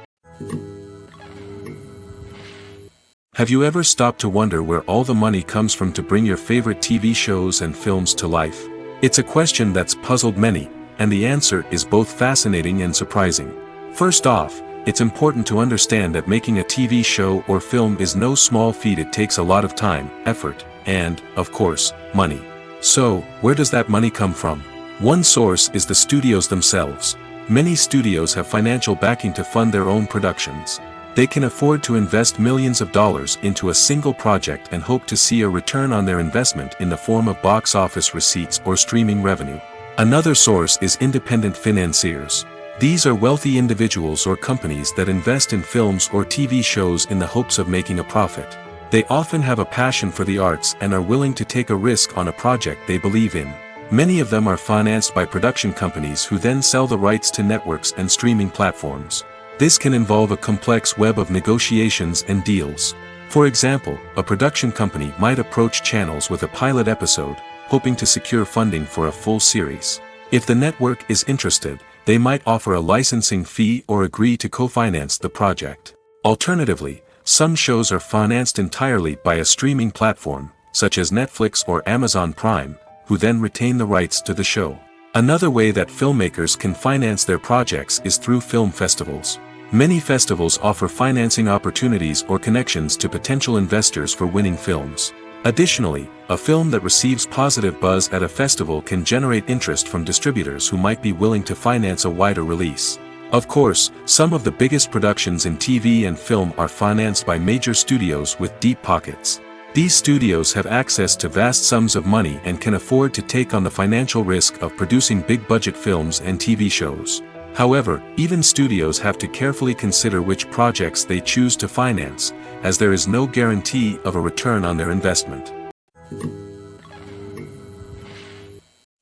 [SPEAKER 1] Have you ever stopped to wonder where all the money comes from to bring your favorite TV shows and films to life? It's a question that's puzzled many, and the answer is both fascinating and surprising. First off, it's important to understand that making a TV show or film is no small feat. It takes a lot of time, effort, and, of course, money. So, where does that money come from? One source is the studios themselves. Many studios have financial backing to fund their own productions. They can afford to invest millions of dollars into a single project and hope to see a return on their investment in the form of box office receipts or streaming revenue. Another source is independent financiers. These are wealthy individuals or companies that invest in films or TV shows in the hopes of making a profit. They often have a passion for the arts and are willing to take a risk on a project they believe in. Many of them are financed by production companies who then sell the rights to networks and streaming platforms. This can involve a complex web of negotiations and deals. For example, a production company might approach channels with a pilot episode, hoping to secure funding for a full series. If the network is interested, they might offer a licensing fee or agree to co-finance the project. Alternatively, some shows are financed entirely by a streaming platform, such as Netflix or Amazon Prime, who then retain the rights to the show. Another way that filmmakers can finance their projects is through film festivals. Many festivals offer financing opportunities or connections to potential investors for winning films. Additionally, a film that receives positive buzz at a festival can generate interest from distributors who might be willing to finance a wider release. Of course, some of the biggest productions in TV and film are financed by major studios with deep pockets. These studios have access to vast sums of money and can afford to take on the financial risk of producing big-budget films and TV shows. However, even studios have to carefully consider which projects they choose to finance, as there is no guarantee of a return on their investment.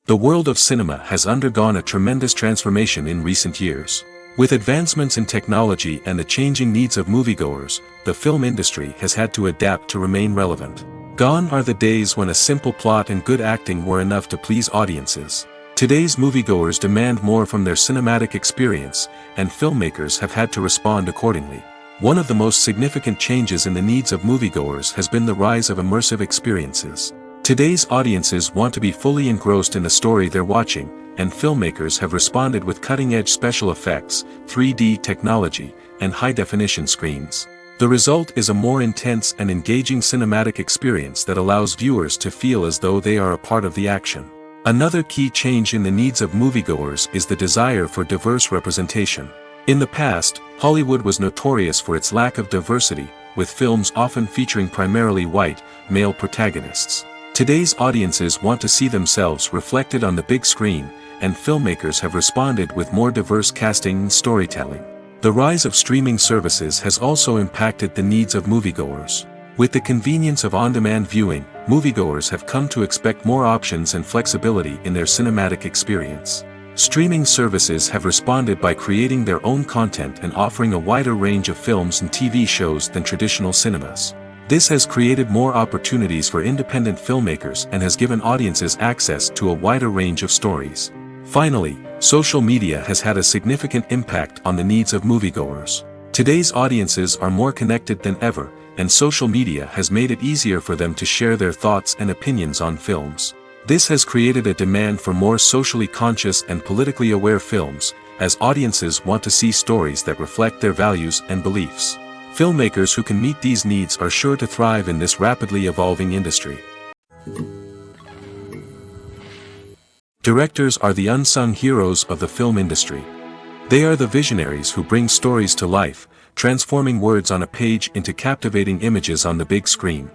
[SPEAKER 1] The world of cinema has undergone a tremendous transformation in recent years. With advancements in technology and the changing needs of moviegoers, the film industry has had to adapt to remain relevant. Gone are the days when a simple plot and good acting were enough to please audiences. Today's moviegoers demand more from their cinematic experience, and filmmakers have had to respond accordingly. One of the most significant changes in the needs of moviegoers has been the rise of immersive experiences. Today's audiences want to be fully engrossed in the story they're watching, and filmmakers have responded with cutting-edge special effects, 3D technology, and high-definition screens. The result is a more intense and engaging cinematic experience that allows viewers to feel as though they are a part of the action. Another key change in the needs of moviegoers is the desire for diverse representation. In the past, Hollywood was notorious for its lack of diversity, with films often featuring primarily white, male protagonists. Today's audiences want to see themselves reflected on the big screen, and filmmakers have responded with more diverse casting and storytelling. The rise of streaming services has also impacted the needs of moviegoers. With the convenience of on-demand viewing, moviegoers have come to expect more options and flexibility in their cinematic experience. Streaming services have responded by creating their own content and offering a wider range of films and TV shows than traditional cinemas. This has created more opportunities for independent filmmakers and has given audiences access to a wider range of stories. Finally, social media has had a significant impact on the needs of moviegoers. Today's audiences are more connected than ever, and social media has made it easier for them to share their thoughts and opinions on films. This has created a demand for more socially conscious and politically aware films, as audiences want to see stories that reflect their values and beliefs. Filmmakers who can meet these needs are sure to thrive in this rapidly evolving industry. Directors are the unsung heroes of the film industry. They are the visionaries who bring stories to life, transforming words on a page into captivating images on the big screen.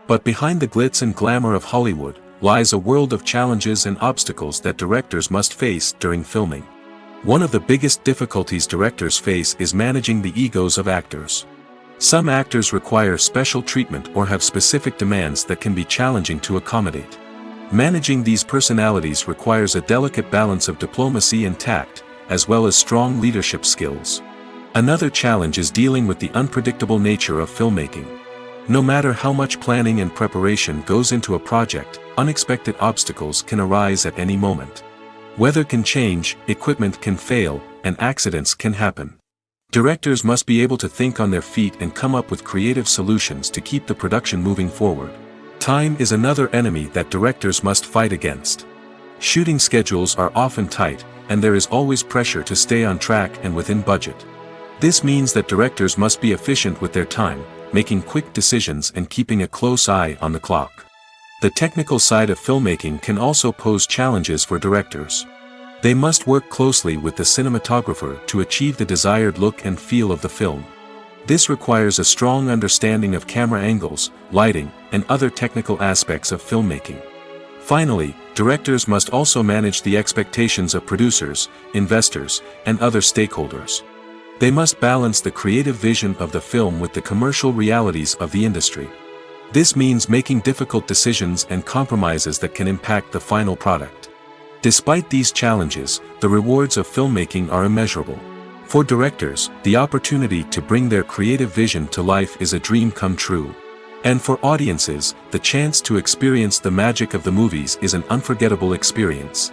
[SPEAKER 1] But behind the glitz and glamour of Hollywood, lies a world of challenges and obstacles that directors must face during filming. One of the biggest difficulties directors face is managing the egos of actors. Some actors require special treatment or have specific demands that can be challenging to accommodate. Managing these personalities requires a delicate balance of diplomacy and tact, as well as strong leadership skills. Another challenge is dealing with the unpredictable nature of filmmaking. No matter how much planning and preparation goes into a project, unexpected obstacles can arise at any moment. Weather can change, equipment can fail, and accidents can happen. Directors must be able to think on their feet and come up with creative solutions to keep the production moving forward. Time is another enemy that directors must fight against. Shooting schedules are often tight, and there is always pressure to stay on track and within budget. This means that directors must be efficient with their time, making quick decisions and keeping a close eye on the clock. The technical side of filmmaking can also pose challenges for directors. They must work closely with the cinematographer to achieve the desired look and feel of the film. This requires a strong understanding of camera angles, lighting, and other technical aspects of filmmaking. Finally, directors must also manage the expectations of producers, investors, and other stakeholders. They must balance the creative vision of the film with the commercial realities of the industry. This means making difficult decisions and compromises that can impact the final product. Despite these challenges, the rewards of filmmaking are immeasurable. For directors, the opportunity to bring their creative vision to life is a dream come true. And for audiences, the chance to experience the magic of the movies is an unforgettable experience.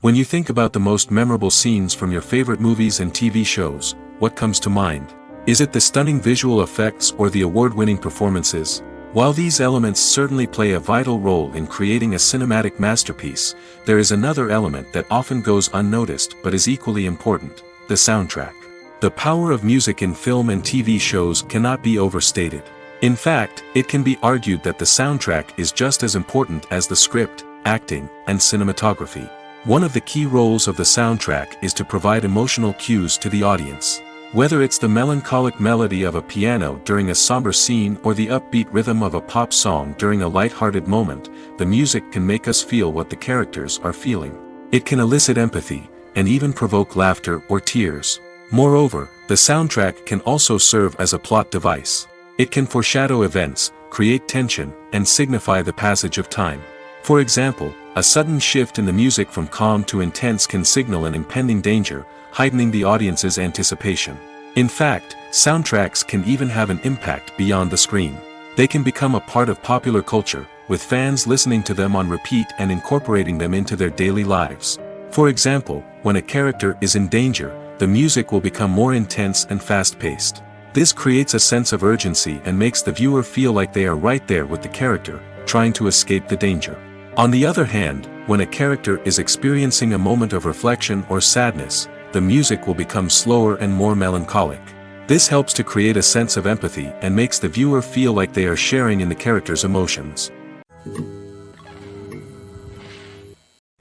[SPEAKER 1] When you think about the most memorable scenes from your favorite movies and TV shows, what comes to mind? Is it the stunning visual effects or the award-winning performances? While these elements certainly play a vital role in creating a cinematic masterpiece, there is another element that often goes unnoticed but is equally important: the soundtrack. The power of music in film and TV shows cannot be overstated. In fact, it can be argued that the soundtrack is just as important as the script, acting, and cinematography. One of the key roles of the soundtrack is to provide emotional cues to the audience. Whether it's the melancholic melody of a piano during a somber scene or the upbeat rhythm of a pop song during a light-hearted moment, the music can make us feel what the characters are feeling. It can elicit empathy, and even provoke laughter or tears. Moreover, the soundtrack can also serve as a plot device. It can foreshadow events, create tension, and signify the passage of time. For example, a sudden shift in the music from calm to intense can signal an impending danger, heightening the audience's anticipation. In fact, soundtracks can even have an impact beyond the screen. They can become a part of popular culture, with fans listening to them on repeat and incorporating them into their daily lives. For example, when a character is in danger, the music will become more intense and fast-paced. This creates a sense of urgency and makes the viewer feel like they are right there with the character, trying to escape the danger. On the other hand, when a character is experiencing a moment of reflection or sadness, the music will become slower and more melancholic. This helps to create a sense of empathy and makes the viewer feel like they are sharing in the character's emotions.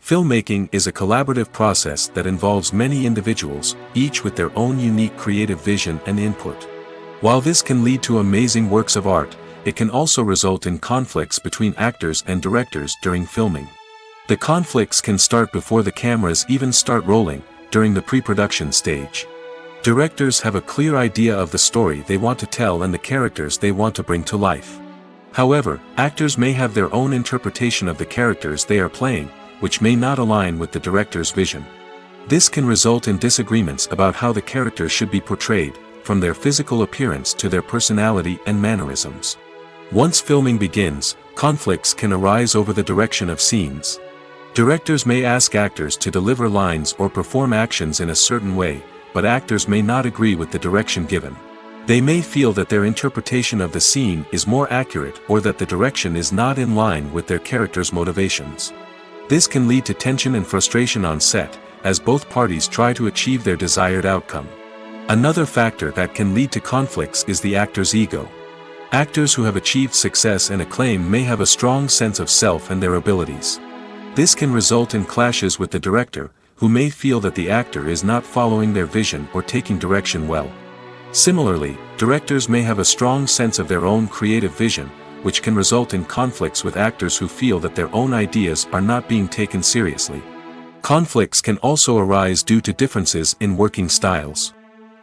[SPEAKER 1] Filmmaking is a collaborative process that involves many individuals, each with their own unique creative vision and input. While this can lead to amazing works of art, it can also result in conflicts between actors and directors during filming. The conflicts can start before the cameras even start rolling, during the pre-production stage. Directors have a clear idea of the story they want to tell and the characters they want to bring to life. However, actors may have their own interpretation of the characters they are playing, which may not align with the director's vision. This can result in disagreements about how the character should be portrayed, from their physical appearance to their personality and mannerisms. Once filming begins, conflicts can arise over the direction of scenes. Directors may ask actors to deliver lines or perform actions in a certain way, but actors may not agree with the direction given. They may feel that their interpretation of the scene is more accurate or that the direction is not in line with their character's motivations. This can lead to tension and frustration on set, as both parties try to achieve their desired outcome. Another factor that can lead to conflicts is the actor's ego. Actors who have achieved success and acclaim may have a strong sense of self and their abilities. This can result in clashes with the director, who may feel that the actor is not following their vision or taking direction well. Similarly, directors may have a strong sense of their own creative vision, which can result in conflicts with actors who feel that their own ideas are not being taken seriously. Conflicts can also arise due to differences in working styles.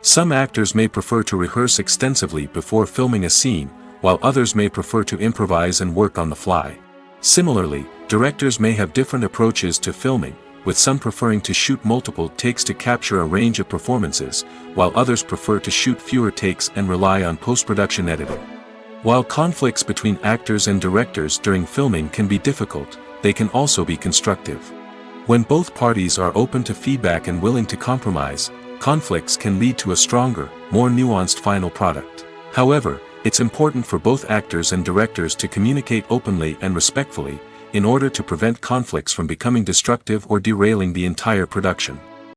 [SPEAKER 1] Some actors may prefer to rehearse extensively before filming a scene, while others may prefer to improvise and work on the fly. Similarly, directors may have different approaches to filming, with some preferring to shoot multiple takes to capture a range of performances, while others prefer to shoot fewer takes and rely on post-production editing. While conflicts between actors and directors during filming can be difficult, they can also be constructive. When both parties are open to feedback and willing to compromise, conflicts can lead to a stronger, more nuanced final product. However, it's important for both actors and directors to communicate openly and respectfully, in order to prevent conflicts from becoming destructive or derailing the entire production.